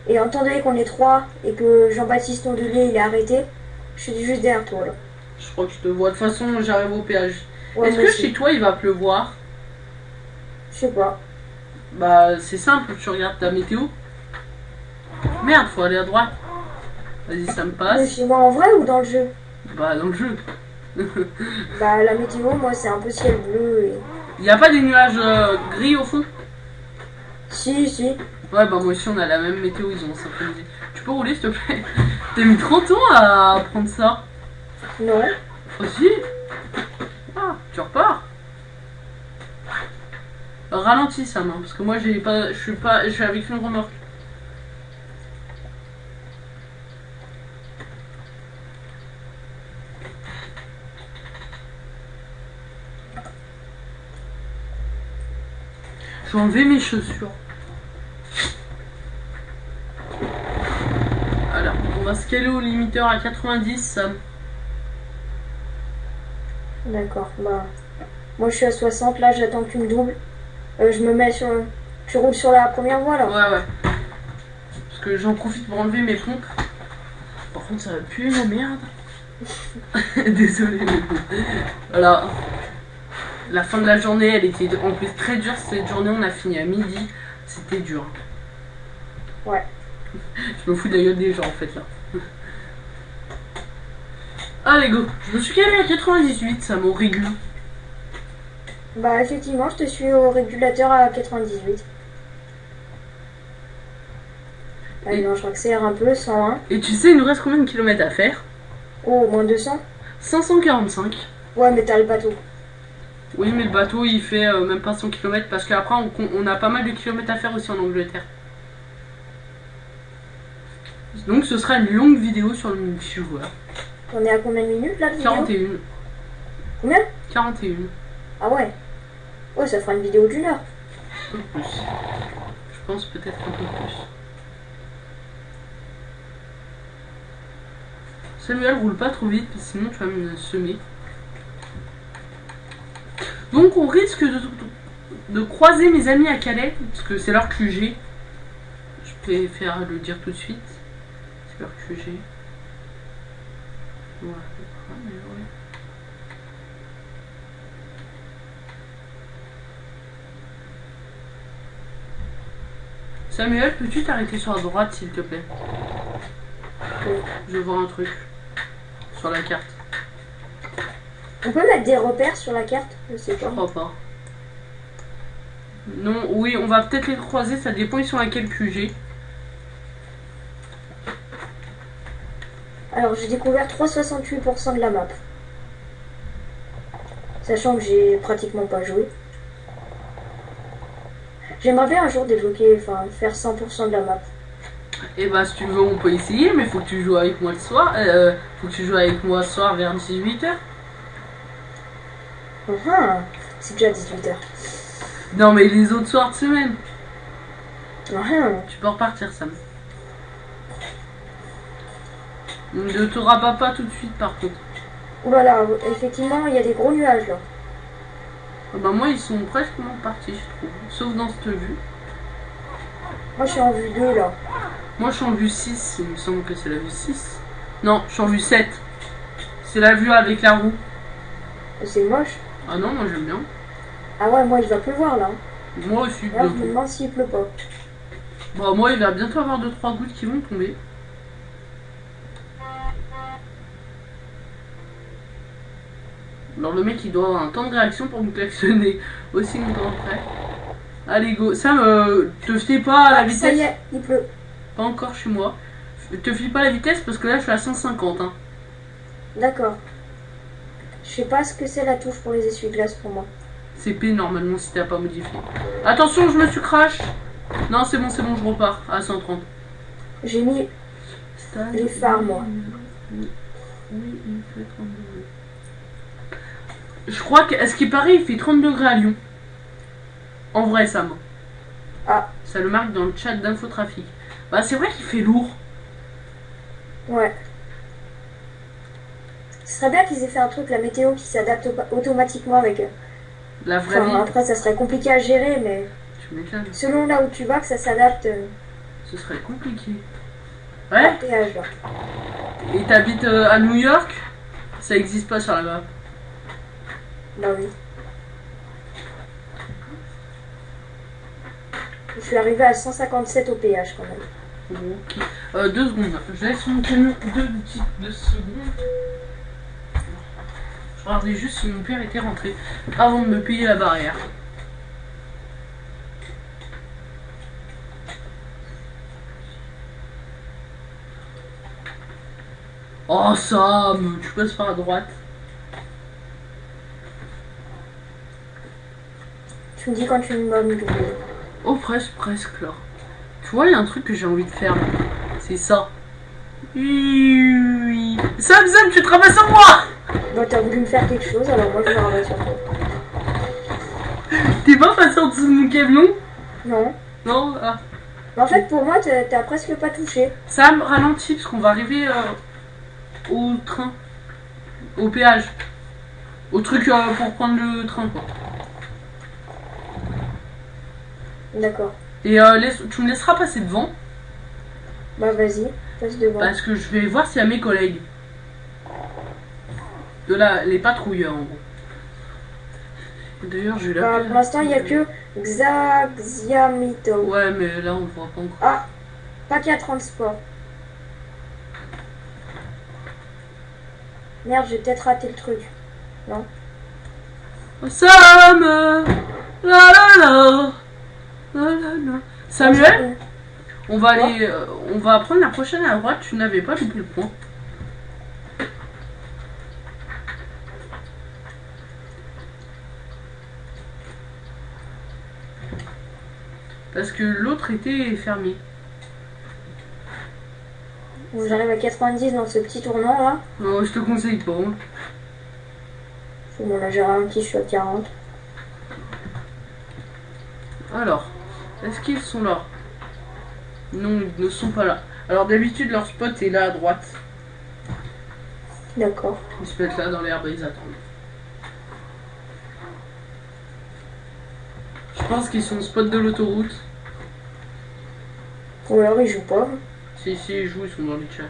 Et en étant donné qu'on est trois et que Jean-Baptiste Ondelier, il est arrêté, je suis juste derrière toi, là. Je crois que je te vois. De toute façon, j'arrive au péage. Ouais, Est-ce moi que aussi. chez toi, il va pleuvoir? Je sais pas. Bah, c'est simple, tu regardes ta météo. Merde, faut aller à droite. Vas-y, ça me Mais passe. chez moi en vrai ou dans le jeu? Bah, dans le jeu. Bah la météo, moi c'est un peu ciel bleu et... Y a pas des nuages gris au fond? Si, si. Ouais, bah moi aussi on a la même météo, ils ont synchronisé. Tu peux rouler s'il te plaît? T'as mis 30 ans à apprendre ça. Non. Aussi? Ah, tu repars? Ralentis ça, main, parce que moi j'ai pas. Je suis avec une remorque. Je vais enlever mes chaussures. Voilà, on va scaler au limiteur à 90, Sam. D'accord, bah... Moi je suis à 60, là j'attends que tu me doubles. Je me mets sur... Tu roules sur la première voie là? Ouais, ouais. Parce que j'en profite pour enlever mes pompes. Par contre, ça va puer la merde. Désolé. Voilà. La fin de la journée, elle était en plus très dure. Cette journée, on a fini à midi. C'était dur. Ouais. Je me fous de la gueule des gens en fait là. Allez go. Je me suis calé à 98, ça m'en régule. Bah effectivement, je te suis au régulateur à 98. Allez, non, je accélère un peu, 101. Et tu sais, il nous reste combien de kilomètres à faire? Oh, moins 200? 545. Ouais, mais t'as le bateau. Oui, mais le bateau il fait même pas 100 km parce qu'après on a pas mal de kilomètres à faire aussi en Angleterre. Donc ce sera une longue vidéo sur le multijoueur. On est à combien de minutes là de vidéo? 41. Combien? 41. Ah ouais. Ouais, ça fera une vidéo d'1 heure. Un peu plus. Je pense peut-être un peu plus. Samuel, roule pas trop vite, sinon tu vas me semer. Donc on risque de croiser mes amis à Calais, parce que c'est leur QG. Je préfère le dire tout de suite. C'est leur QG. Voilà. Samuel, peux-tu t'arrêter sur la droite s'il te plaît? Je vois un truc sur la carte. On peut mettre des repères sur la carte? Je sais Je pas. crois pas. Non, oui, on va peut-être les croiser, ça dépend ils sont à quel QG. Alors, j'ai découvert 368% de la map. Sachant que j'ai pratiquement pas joué. J'aimerais bien un jour débloquer, enfin, faire 100% de la map. Et bah si tu veux on peut essayer, mais faut que tu joues avec moi le soir. Faut que tu joues avec moi ce soir vers 18h. C'est déjà 18 h. Non mais les autres soirs de semaine. Uh-huh. Tu peux repartir Sam. Ne te rabat pas tout de suite par contre. Ouh là là, effectivement, il y a des gros nuages là. Ah bah moi ils sont presque partis je trouve. Sauf dans cette vue. Moi, je suis en vue 2 là. Moi je suis en vue 6, il me semble que c'est la vue 6. Non, je suis en vue 7. C'est la vue avec la roue. C'est moche. Ah non, moi j'aime bien. Ah ouais, moi, il va pleuvoir là. Moi aussi, Là, je me bientôt. demande s'il pleut pas. Bah moi il va bientôt avoir 2-3 gouttes qui vont tomber. Alors le mec il doit avoir un temps de réaction pour me klaxonner aussi longtemps après. Allez go, Sam, te fie pas à la vitesse. Ça y est, il pleut. Pas encore chez moi. Te fie pas à la vitesse parce que là je suis à 150 hein. D'accord. Je sais pas ce que c'est la touche pour les essuie-glaces pour moi. C'est P normalement si t'as pas modifié. Attention, je me suis crash. Non c'est bon, je repars à 130. J'ai mis les phares moi. Je crois qu'à ce qui paraît, il fait 30 degrés à Lyon. En vrai, Sam. Ah. Ça le marque dans le chat d'infotrafic. Bah, c'est vrai qu'il fait lourd. Ouais. Ce serait bien qu'ils aient fait un truc, la météo, qui s'adapte automatiquement avec eux. La vraie vie. Après, ça serait compliqué à gérer, mais Tu m'étonnes. selon là où tu vas, que ça s'adapte Ce serait compliqué. au Ouais. péage là. Et t'habites à New York? Ça existe pas sur la map. Bah oui. Je suis arrivé à 157 au péage quand même. Ok. 2 secondes. Je laisse mon camion 2 secondes. Je regardais juste si mon père était rentré avant de me payer la barrière. Oh Sam, tu passes par la droite. Tu me dis quand tu me donnes. Oh presque là. Tu vois, il y a un truc que j'ai envie de faire. C'est ça. Oui. Sam, tu te ramasses sur moi. Bon, t'as voulu me faire quelque chose, alors moi je me ramène sur toi. T'es pas passé en dessous de mon camion? Non. Non ah. Mais en fait, pour moi, t'as presque pas touché. Sam, ralentis, parce qu'on va arriver au train. Au péage. Au truc pour prendre le train, quoi. D'accord. Et tu me laisseras passer devant. Bah vas-y, passe devant. Parce que je vais voir s'il y a mes collègues. Les patrouilleurs, en gros. D'ailleurs, je vais Bah, l'appeler. pour l'instant, il n'y a que Xiamito. Ouais, mais là, on le voit pas encore. Ah, paquet à transport. Merde, j'ai peut-être raté le truc. Non. Sam la la la la la la. Samuel, on va aller, on va prendre la prochaine à droite. Tu n'avais pas loupé le point. Parce que l'autre était fermé. Bon, j'arrive à 90 dans ce petit tournant là. Non, je te conseille pas. Hein. Bon, là j'ai ralenti, je suis à 40. Alors, est-ce qu'ils sont là? Non, ils ne sont pas là. Alors d'habitude, leur spot est là à droite. D'accord. Ils se mettent là dans l'herbe et ils attendent. Je pense qu'ils sont au spot de l'autoroute. Ou alors ils jouent pas. Si, ils jouent, ils sont dans les chats.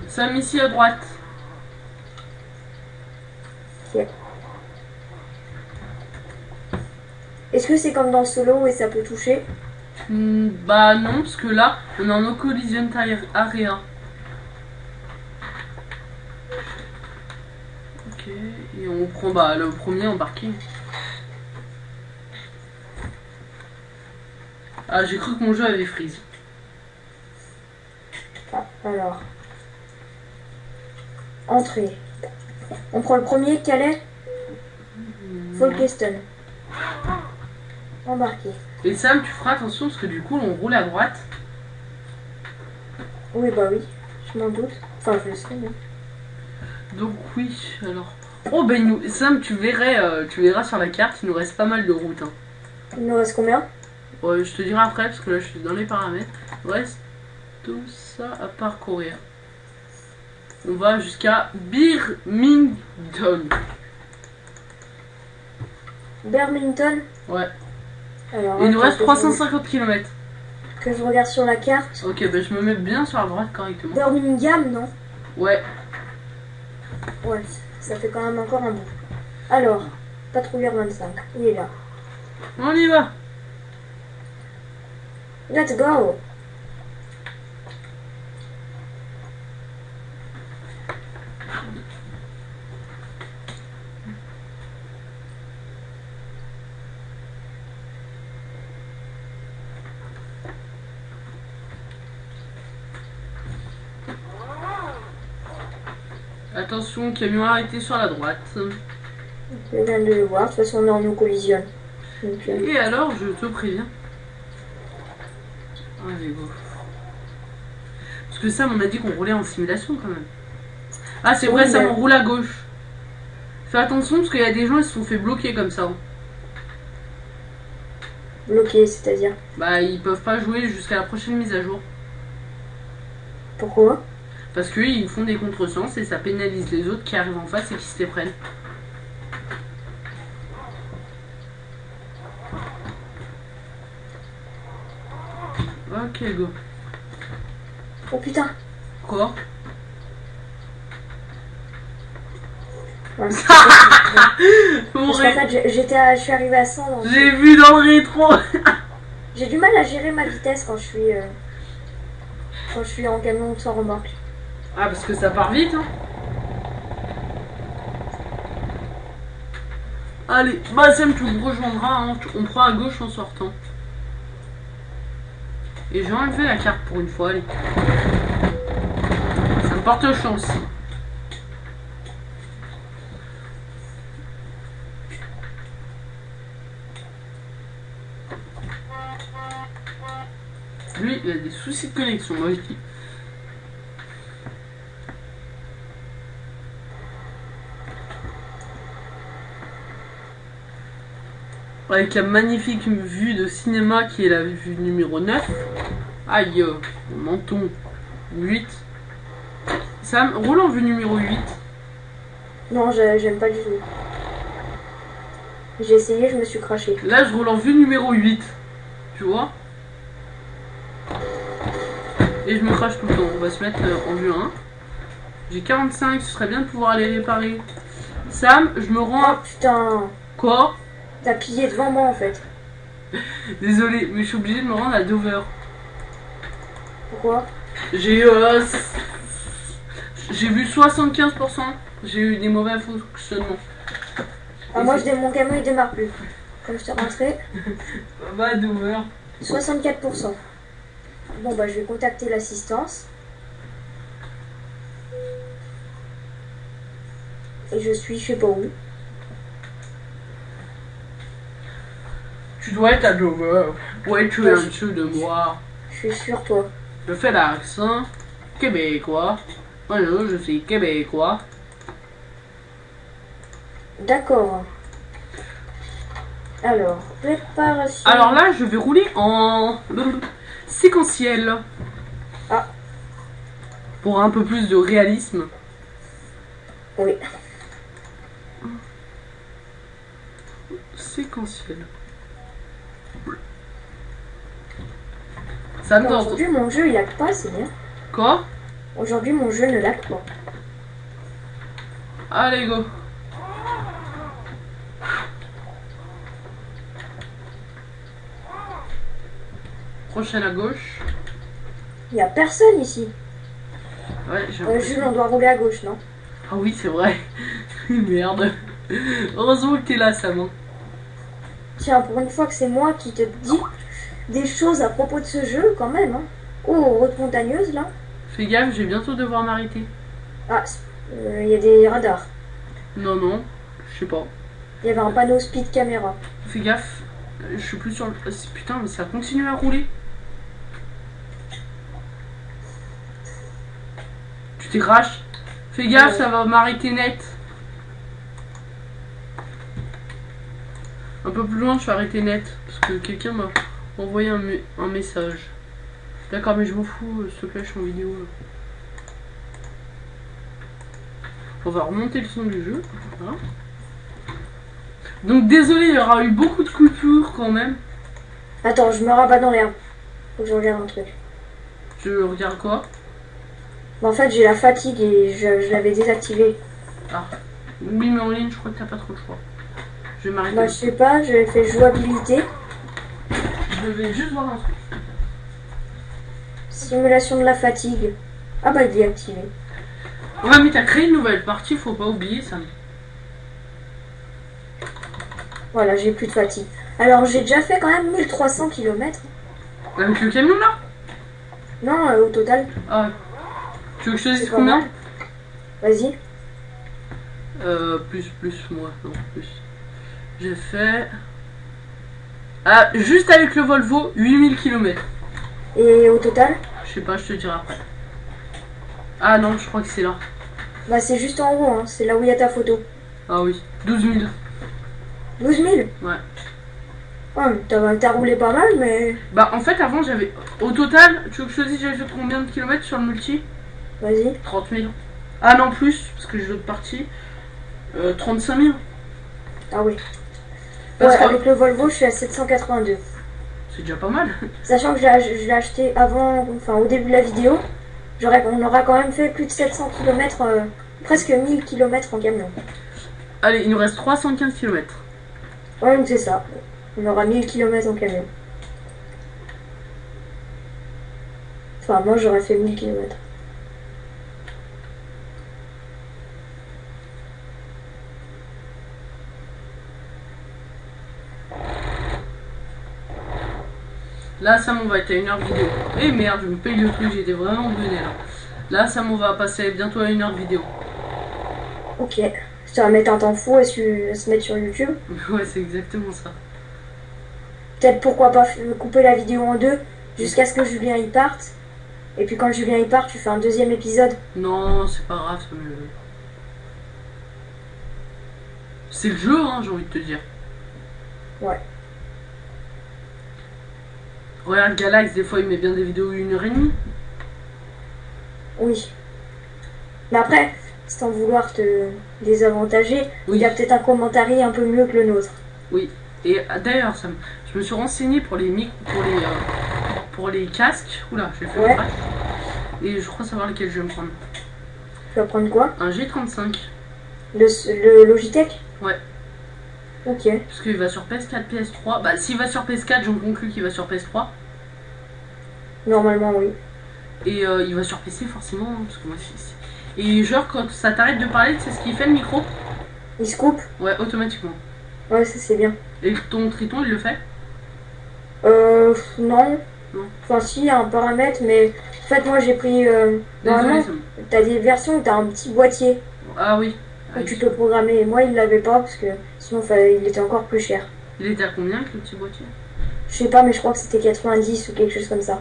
Sam, ici à droite. Ok. Est-ce que c'est comme dans Solo et ça peut toucher? Bah non, parce que là, on est en no collision area. Ok, et on prend le premier en parking. Ah, j'ai cru que mon jeu avait freeze. Ah, alors. Entrée. On prend le premier, Calais. Folkestone. Embarqué. Et Sam, tu feras attention parce que du coup, on roule à droite. Oui, bah oui. Je m'en doute. Enfin, je le sais, mais... Donc oui, alors... Oh ben Sam, tu verras sur la carte, il nous reste pas mal de routes. Hein. Il nous reste combien? Ouais, je te dirai après parce que là je suis dans les paramètres. Il reste tout ça à parcourir. On va jusqu'à Birmingham. Birmingham. Ouais. Alors, Et il nous reste que 350 km. Que je regarde sur la carte. Ok, ben je me mets bien sur la droite correctement. Birmingham, non? Ouais. Ouais, ça fait quand même encore un bout. Alors, patrouilleur 25, il est là. On y va. Let's go! Attention, camion arrêté sur la droite. Je viens de le voir, de toute façon on est en no collision. Donc, Et alors, je te préviens. Allez, go. Parce que Sam, on a dit qu'on roulait en simulation quand même. Ah, c'est vrai, Oui, Sam, mais- on roule à gauche. Fais attention parce qu'il y a des gens, ils se sont fait bloquer comme ça. Hein. bloqué, c'est-à-dire. Bah, ils peuvent pas jouer jusqu'à la prochaine mise à jour. Pourquoi? Parce qu'ils font des contresens et ça pénalise les autres qui arrivent en face et qui se les prennent. Ok, go. Oh putain! Quoi? Ouais, c'est possible. Mon Parce qu'en ré- fait, je suis arrivée à 100. Donc J'ai vu dans le rétro. j'ai du mal à gérer ma vitesse quand je suis en camion sans remorque. Ah, parce que ça part vite, hein. Allez, bah Sam, tu me rejoindras, hein. On prend à gauche en sortant. Et j'ai enlevé la carte pour une fois, allez. Ça me porte chance. Lui, il a des soucis de connexion, moi je dis. Avec la magnifique vue de cinéma qui est la vue numéro 9. Aïe, mon menton. 8. Sam, roule en vue numéro 8. Non, j'aime pas du tout. J'ai essayé, je me suis craché. Là, je roule en vue numéro 8. Tu vois? Et je me crache tout le temps. On va se mettre en vue 1. J'ai 45, ce serait bien de pouvoir aller réparer. Sam, je me rends Oh à... putain, Quoi? t'as pillé devant moi en fait. Désolé, mais je suis obligé de me rendre à Dover. Pourquoi? J'ai vu 75%. J'ai eu des mauvais fonctionnements. Ah, moi, mon camion il démarre plus. Comme je t'ai rentré, Va à Dover. 64%. Bon, bah, je vais contacter l'assistance. Et je sais pas où. Tu dois être à Dover. Ouais, tu es en dessous de moi. Je suis sur toi. Je fais l'accent québécois. Bonjour, je suis québécois. D'accord. Alors, préparation. Alors là, je vais rouler en séquentiel. Ah. Pour un peu plus de réalisme. Oui. Séquentiel. Ça me tente. Aujourd'hui, mon jeu il lag pas, c'est bien. Quoi? Aujourd'hui, mon jeu ne lag pas. Allez, go. Prochaine à gauche. Il y a personne ici. Ouais, j'ai l'impression. Jules, on doit rouler à gauche, non? Ah oui, c'est vrai. Merde. Heureusement que t'es là, Sam. Tiens, pour une fois que c'est moi qui te dis des choses à propos de ce jeu, quand même. Hein. Oh, route montagneuse, là. Fais gaffe, je vais bientôt devoir m'arrêter. Ah, il y a des radars. Non, non, je sais pas. Il y avait un panneau speed caméra. Fais gaffe, je suis plus sur le... Putain, mais ça continue à rouler. Tu t'es crash. Fais gaffe, Ouais. ça va m'arrêter net. Un peu plus loin, je vais arrêter net. Parce que quelqu'un m'a envoyé un message. D'accord, mais je m'en fous, s'il te plaît, je suis en vidéo. Là. On va remonter le son du jeu. Voilà. Donc désolé, il y aura eu beaucoup de coupures quand même. Attends, je me rabats dans l'herbe. Faut que je regarde un truc. Je regarde quoi? Bah, en fait, j'ai la fatigue et je l'avais désactivée. Ah. Oui, mais en ligne, je crois que t'as pas trop le choix. Je vais m'arrêter. Bah, je sais pas, j'avais fait jouabilité. Je vais juste voir un truc. Simulation de la fatigue. Ah bah, il est activé. Ouais, mais t'as créé une nouvelle partie, faut pas oublier ça. Voilà, j'ai plus de fatigue. Alors, j'ai déjà fait quand même 1300 km. Avec le camion là? Non, au total. Ah. Tu veux que je te C'est dise pas combien? mal. Vas-y. Plus, moi, non, plus. J'ai fait... Ah, juste avec le Volvo, 8000 km. Et au total? Je sais pas, je te dirai après. Ah non, je crois que c'est là. Bah, c'est juste en haut, hein. C'est là où il y a ta photo. Ah oui, 12 000. 12 000? Ouais. Ouais, t'as roulé pas mal, mais... Bah en fait avant j'avais... Au total, tu veux que je te dise j'avais fait combien de kilomètres sur le multi? Vas-y. 30 000. Ah non plus, parce que j'ai l'autre partie. 35 000. Ah oui. Parce Ouais, que- avec le Volvo, je suis à 782. C'est déjà pas mal. Sachant que je l'ai acheté avant, enfin au début de la vidéo, on aura quand même fait plus de 700 km, presque 1000 km en camion. Allez, il nous reste 315 km. Ouais, donc c'est ça. On aura 1000 km en camion. Enfin, moi j'aurais fait 1000 km. Là, Sam, on va être à 1 heure de vidéo. Eh merde, je me paye le truc, j'étais vraiment venu là. Là, Sam, on va passer bientôt à 1 heure de vidéo. Ok. Ça va mettre un temps fou à se mettre sur YouTube. Ouais, c'est exactement ça. Peut-être pourquoi pas couper la vidéo en deux jusqu'à ce que Julien y parte. Et puis quand Julien y part, tu fais un deuxième épisode. Non, c'est pas grave, ça me... C'est le jeu, hein, j'ai envie de te dire. Ouais. Regarde Galax, des fois il met bien des vidéos 1h30. Oui. Mais après, sans vouloir te désavantager, Oui. il y a peut-être un commentaire un peu mieux que le nôtre. Oui. Et d'ailleurs, Sam, je me suis renseigné pour les pour les casques. Oula, j'ai fait Ouais. le crash. Et je crois savoir lequel je vais me prendre. Tu vas prendre quoi? Un G35. Le Logitech? Ouais. Ok. Parce qu'il va sur PS4, PS3. Bah, s'il va sur PS4, j'en conclus qu'il va sur PS3. Normalement, oui. Et il va sur PC forcément, hein, parce que moi Et genre, quand ça t'arrête de parler, tu sais ce qu'il fait le micro? Il se coupe? Ouais, automatiquement. Ouais, ça c'est bien. Et ton Triton, il le fait? Non. Non. Enfin, si, il y a un paramètre, mais en fait, moi j'ai pris. Désolé, Normalement, Sam. t'as des versions où t'as un petit boîtier Ah oui. où Ah, tu peux programmer. Et moi, il l'avait pas parce que sinon, il était encore plus cher. Il était à combien avec le petit boîtier? Je sais pas, mais je crois que c'était 90 ou quelque chose comme ça.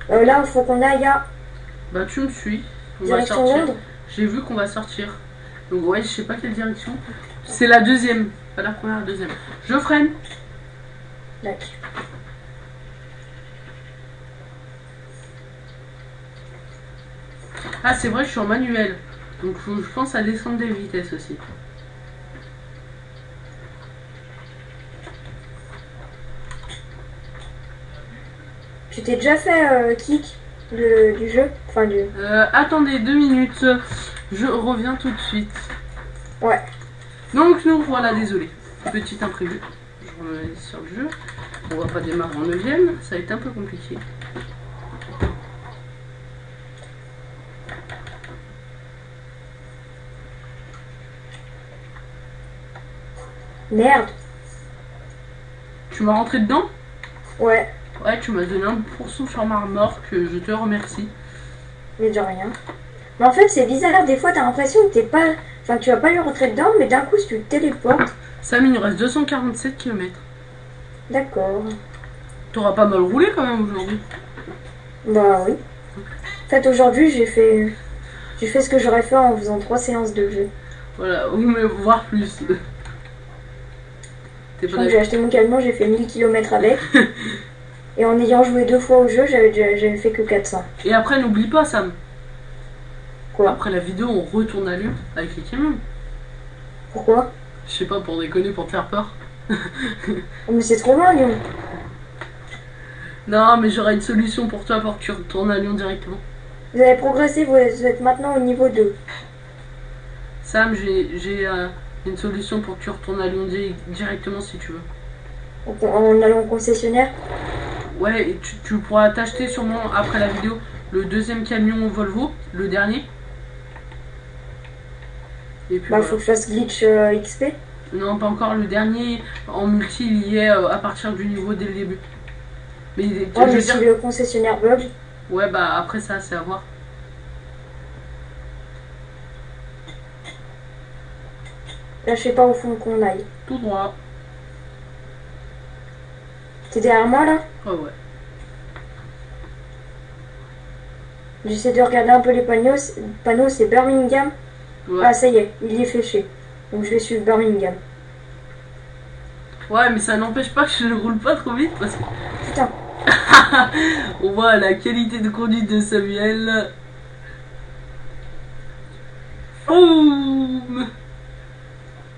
Là, il faut qu'on aille à Bah, tu me suis. On va direction sortir. Londres. J'ai vu qu'on va sortir. Donc, ouais, je sais pas quelle direction. C'est la deuxième. Pas la première, la deuxième. Je freine. D'accord. Ah, c'est vrai, je suis en manuel. Donc, je pense à descendre des vitesses aussi. Tu t'es déjà fait kick du jeu? Enfin, du. Attendez 2 minutes. Je reviens tout de suite. Ouais. Donc, nous voilà, désolé. Petit imprévu. Je remets sur le jeu. On va pas démarrer en 9ème. Ça va être un peu compliqué. Merde. Tu m'as rentré dedans? Ouais, Ouais, tu m'as donné 1% sur ma remorque. Je te remercie. mais de rien. Mais en fait, c'est bizarre. Des fois, t'as l'impression que t'es pas. Enfin, que tu vas pas lui rentrer dedans, mais d'un coup, si tu te téléportes. Sam, il nous reste 247 km. D'accord. T'auras pas mal roulé quand même aujourd'hui. Bah oui. En fait, aujourd'hui, j'ai fait ce que j'aurais fait en faisant 3 séances de jeu. Voilà, ou mais voire plus. T'es pas Donc, j'ai d'accord? acheté mon camion, j'ai fait 1000 km avec. Et en ayant joué 2 fois au jeu, j'avais fait que 400. Et après, n'oublie pas, Sam. Quoi? Après la vidéo, on retourne à Lyon avec les camions. Pourquoi? Je sais pas, pour déconner, pour te faire peur. Oh, mais c'est trop loin, Lyon. Non, mais j'aurai une solution pour toi pour que tu retournes à Lyon directement. Vous avez progressé, vous êtes maintenant au niveau 2. Sam, j'ai une solution pour que tu retournes à Lyon directement si tu veux. Donc, en allant au concessionnaire. Ouais, et tu pourras t'acheter sûrement après la vidéo le deuxième camion Volvo, le dernier. Et puis Bah, voilà. faut que je fasse glitch XP. Non, pas encore. Le dernier en multi, il y est à partir du niveau dès le début. Mais Ouais, je mais veux si dire, le concessionnaire bug. ouais, bah après ça, c'est à voir. Là, je sais pas où faut qu'on aille. Tout droit. T'es derrière moi là? Ouais, ouais. J'essaie de regarder un peu les panneaux, c'est Birmingham. Ouais. Ah, ça y est, il y est fléché. Donc je vais suivre Birmingham. Ouais, mais ça n'empêche pas que je ne roule pas trop vite parce que Putain, on voit la qualité de conduite de Samuel. Boum.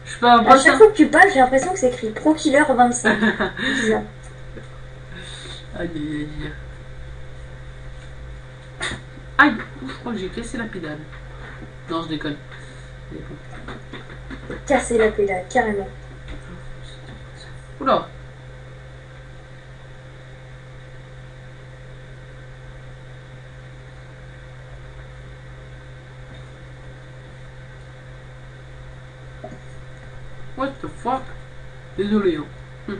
Je peux à pas chaque fois que tu passes, j'ai l'impression que c'est écrit Pro Killer 25. C'est bizarre. Aïe aïe aïe. Aïe, je crois que j'ai cassé la pédale. Non, je déconne. casser la pédale, carrément. Oula. What the fuck? Désolé. Hein.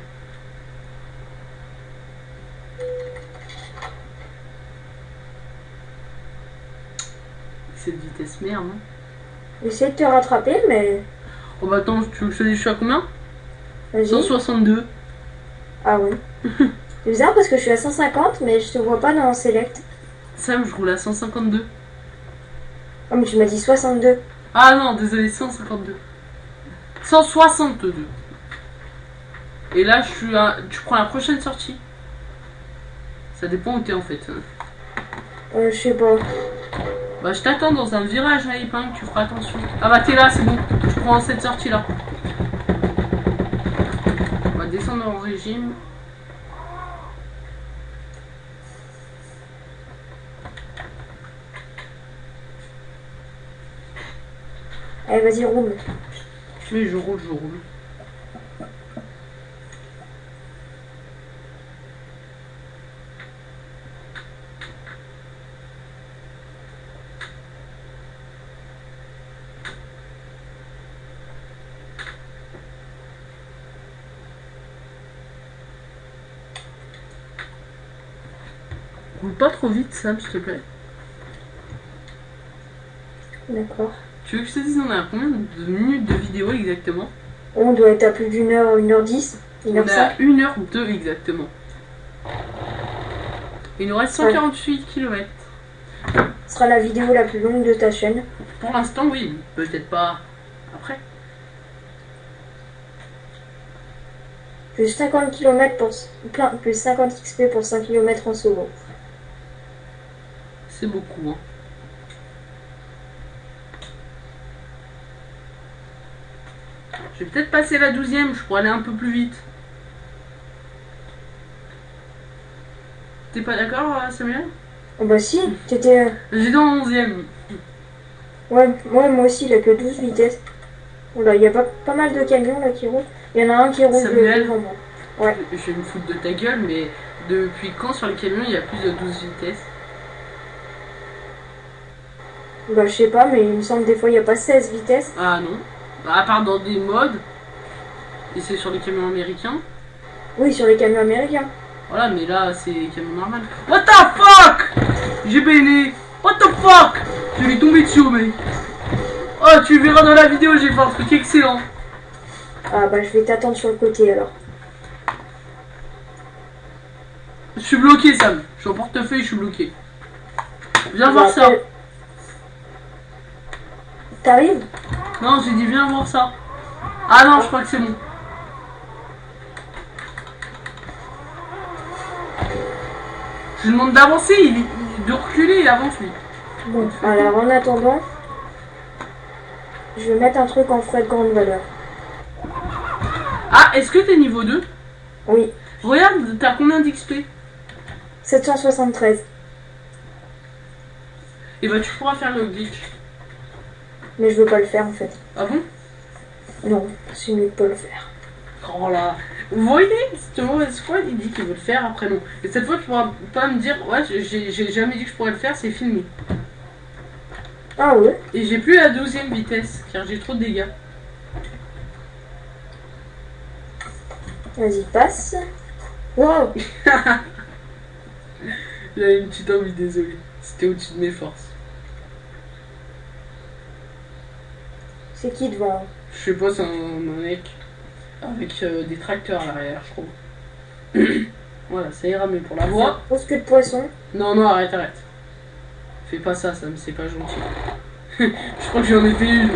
Cette vitesse merde. Hein. J'essaie de te rattraper, mais... Oh bah attends, tu veux que je te dise je suis à combien? Vas-y. 162. Ah oui. C'est bizarre parce que je suis à 150, mais je te vois pas dans Select. Sam, je roule à 152. Oh, mais tu m'as dit 62. Ah non, désolé, 152. 162. Et là, je suis à... Tu prends la prochaine sortie. Ça dépend où t'es en fait. Je sais pas. Bah, je t'attends dans un virage à épingle, tu feras attention. Ah bah, t'es là, c'est bon. Je prends cette sortie là. On va descendre en régime. Allez, vas-y, roule. Oui, je roule, je roule. Roule pas trop vite, Sam, s'il te plaît. D'accord. Tu veux que je te dise, on a combien de minutes de vidéo exactement? On doit être à plus d'une heure, 1h10, On est à 1h05. 1h02 exactement. Il nous reste 148 km. Ce sera la vidéo la plus longue de ta chaîne. Pour l'instant, oui. Peut-être pas après. Plus 50 km pour... Plus 50 XP pour 5 km en solo. C'est beaucoup, hein. Je vais peut-être passer la 12e, je pourrais aller un peu plus vite. T'es pas d'accord, Samuel? Oh bah si, t'étais... J'étais en 11e. Ouais, moi aussi, il a que 12 vitesses. Oh là, il y a pas mal de camions là qui roulent. Il y en a un qui roule Samuel. devant moi. Ouais. Je vais me foutre de ta gueule, mais depuis quand sur les camions il y a plus de 12 vitesses? Bah je sais pas, mais il me semble des fois il n'y a pas 16 vitesses. Ah non. À part dans des modes. Et c'est sur les camions américains. Oui, sur les camions américains. Voilà, mais là c'est camion normal. What the fuck? J'ai béné. What the fuck? Je vais tomber dessus, mec. Oh, tu verras dans la vidéo, j'ai fait un truc excellent. Ah bah je vais t'attendre sur le côté alors. Je suis bloqué, Sam. Je suis en portefeuille, je suis bloqué. Viens voir ça. T'arrives? Non, j'ai dit viens voir ça. Ah non, je crois que c'est bon. Je lui demande d'avancer, de reculer, il avance lui. Bon, alors en attendant, je vais mettre un truc en frais de grande valeur. Ah, est-ce que t'es niveau 2? Oui, Regarde, t'as combien d'XP? 773. Et bah tu pourras faire le glitch. Mais je veux pas le faire en fait. Ah bon? Non, c'est mieux de pas le faire. Oh là. Vous voyez, cette mauvaise foi, il dit qu'il veut le faire, après non. Et cette fois, tu pourras pas me dire, ouais, j'ai jamais dit que je pourrais le faire, c'est filmé. Ah ouais? Et j'ai plus la 12e vitesse, car j'ai trop de dégâts. Vas-y, passe. Wow! J'avais une petite envie, désolé. C'était au-dessus de mes forces. C'est qui devant? Je sais pas, c'est un mec avec des tracteurs à l'arrière, je crois. Voilà, ça ira mieux pour la voix. Grosse queue de poisson. Non, non, arrête, arrête. Fais pas ça, Sam, c'est pas gentil. Je crois que j'en ai fait une.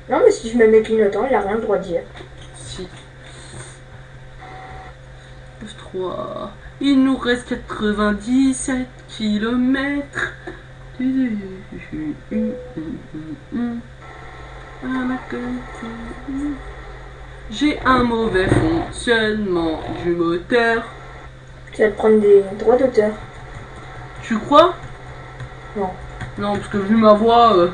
Non, mais si je me mets clignotant, il a rien le droit de dire. Si. 3. Il nous reste 97 km. J'ai un mauvais fonctionnement du moteur. Tu vas te prendre des droits d'auteur. Tu crois? Non. Non, parce que vu ma voix...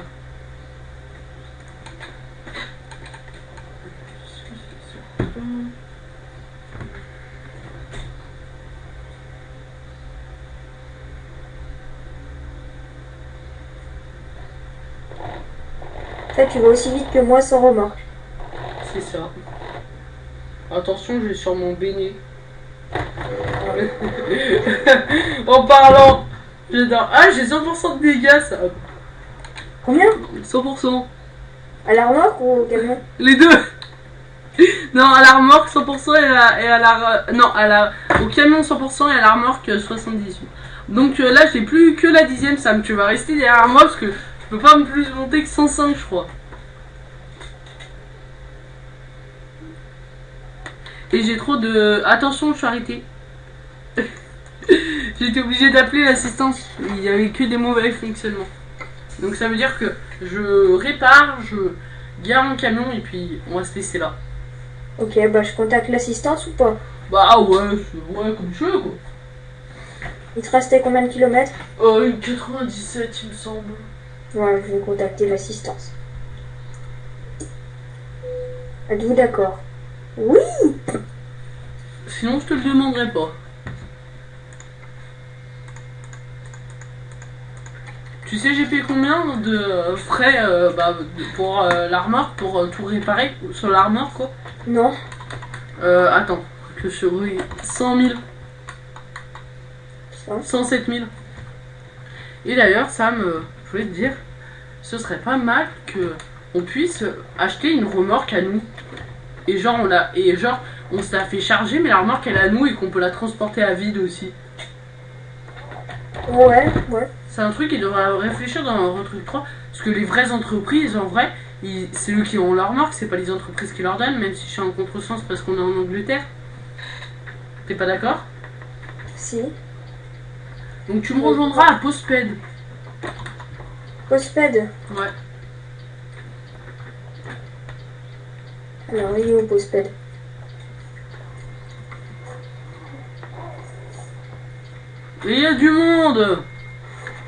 fait, tu vas aussi vite que moi sans remorque. C'est ça. Attention, je vais sûrement baigner. En parlant, j'adore. Ah, j'ai 100% de dégâts, ça. Combien? 100%. À la remorque ou au camion? Les deux. Non, à la remorque 100% au camion 100% et à la remorque 78. Donc là, j'ai plus que la 10e, Sam. Tu vas rester derrière moi parce que je peux pas plus monter que 105, je crois. Et j'ai trop de... Attention, je suis arrêté. J'étais obligé d'appeler l'assistance. Il y avait que des mauvais fonctionnements. Donc ça veut dire que je répare, je gare mon camion et puis on va se laisser là. Ok, bah je contacte l'assistance ou pas? Bah ouais, comme tu veux quoi. Il te restait combien de kilomètres? 97 il me semble. Ouais, je vais contacter l'assistance. Êtes-vous d'accord? Oui! Sinon je te le demanderai pas. Tu sais j'ai payé combien de frais pour la remorque, pour tout réparer sur la remorque quoi? Non. Attends, que je regarde. 100 000. 107 000. Et d'ailleurs, Sam, je voulais te dire, ce serait pas mal que on puisse acheter une remorque à nous. Et genre, on se la fait charger, mais la remorque elle est à nous et qu'on peut la transporter à vide aussi. Ouais. C'est un truc qui devrait réfléchir dans Eurotruck 3. Parce que les vraies entreprises, en vrai, c'est eux qui ont leur remorque, c'est pas les entreprises qui leur donnent, même si je suis en contresens parce qu'on est en Angleterre. T'es pas d'accord? Si. Donc tu me rejoindras à Postped. Postped? Ouais. Alors, il est où Postped? Et il y a du monde.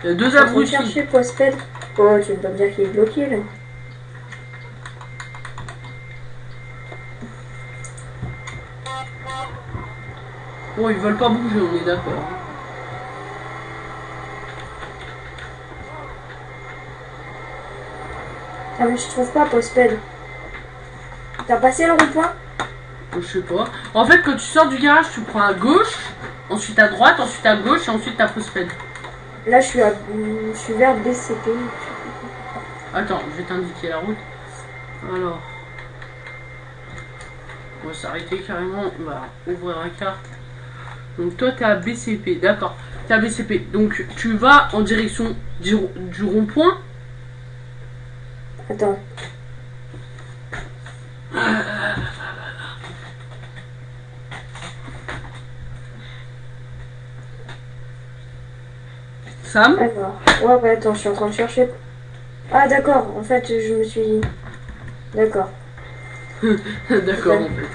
Il y a deux Je vais abrutis. chercher Postped. Oh, tu veux pas me dire qu'il est bloqué là? Bon, ils veulent pas bouger, on est d'accord. Ah mais je trouve pas Postped. T'as passé le rond-point? Je sais pas. En fait, quand tu sors du garage, tu prends à gauche, ensuite à droite, ensuite à gauche et ensuite t'as Postped. Là je suis vers BCP. Attends, je vais t'indiquer la route. Alors. On va s'arrêter carrément. On va ouvrir la carte. Donc toi t'es à BCP, d'accord. T'es à BCP. Donc tu vas en direction du rond-point. Attends. Sam? Alors. Ouais, attends, je suis en train de chercher. Ah d'accord, en fait je me suis... D'accord. D'accord, Ouais. en fait.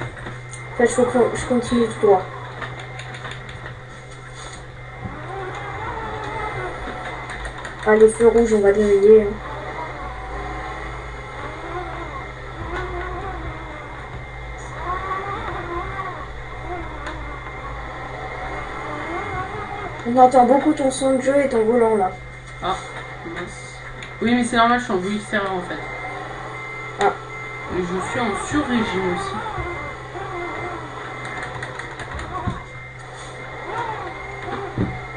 En fait, faut que je continue tout droit. Ah, les feux rouges, on va griller. On entend beaucoup ton son de jeu et ton volant là. Ah, mince. Oui, mais c'est normal, je suis en bruit extérieur en fait. Ah. Et je suis en sur-régime aussi.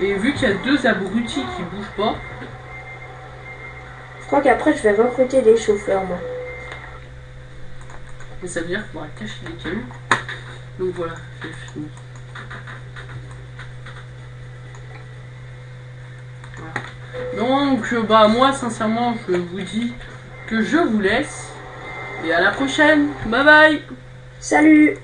Et vu qu'il y a deux abrutis qui bougent pas. Je crois qu'après je vais recruter des chauffeurs moi. Et ça veut dire qu'il faudra cacher les camions. Donc voilà, j'ai fini. Voilà. Donc bah moi sincèrement je vous dis que je vous laisse. Et à la prochaine. Bye bye. Salut!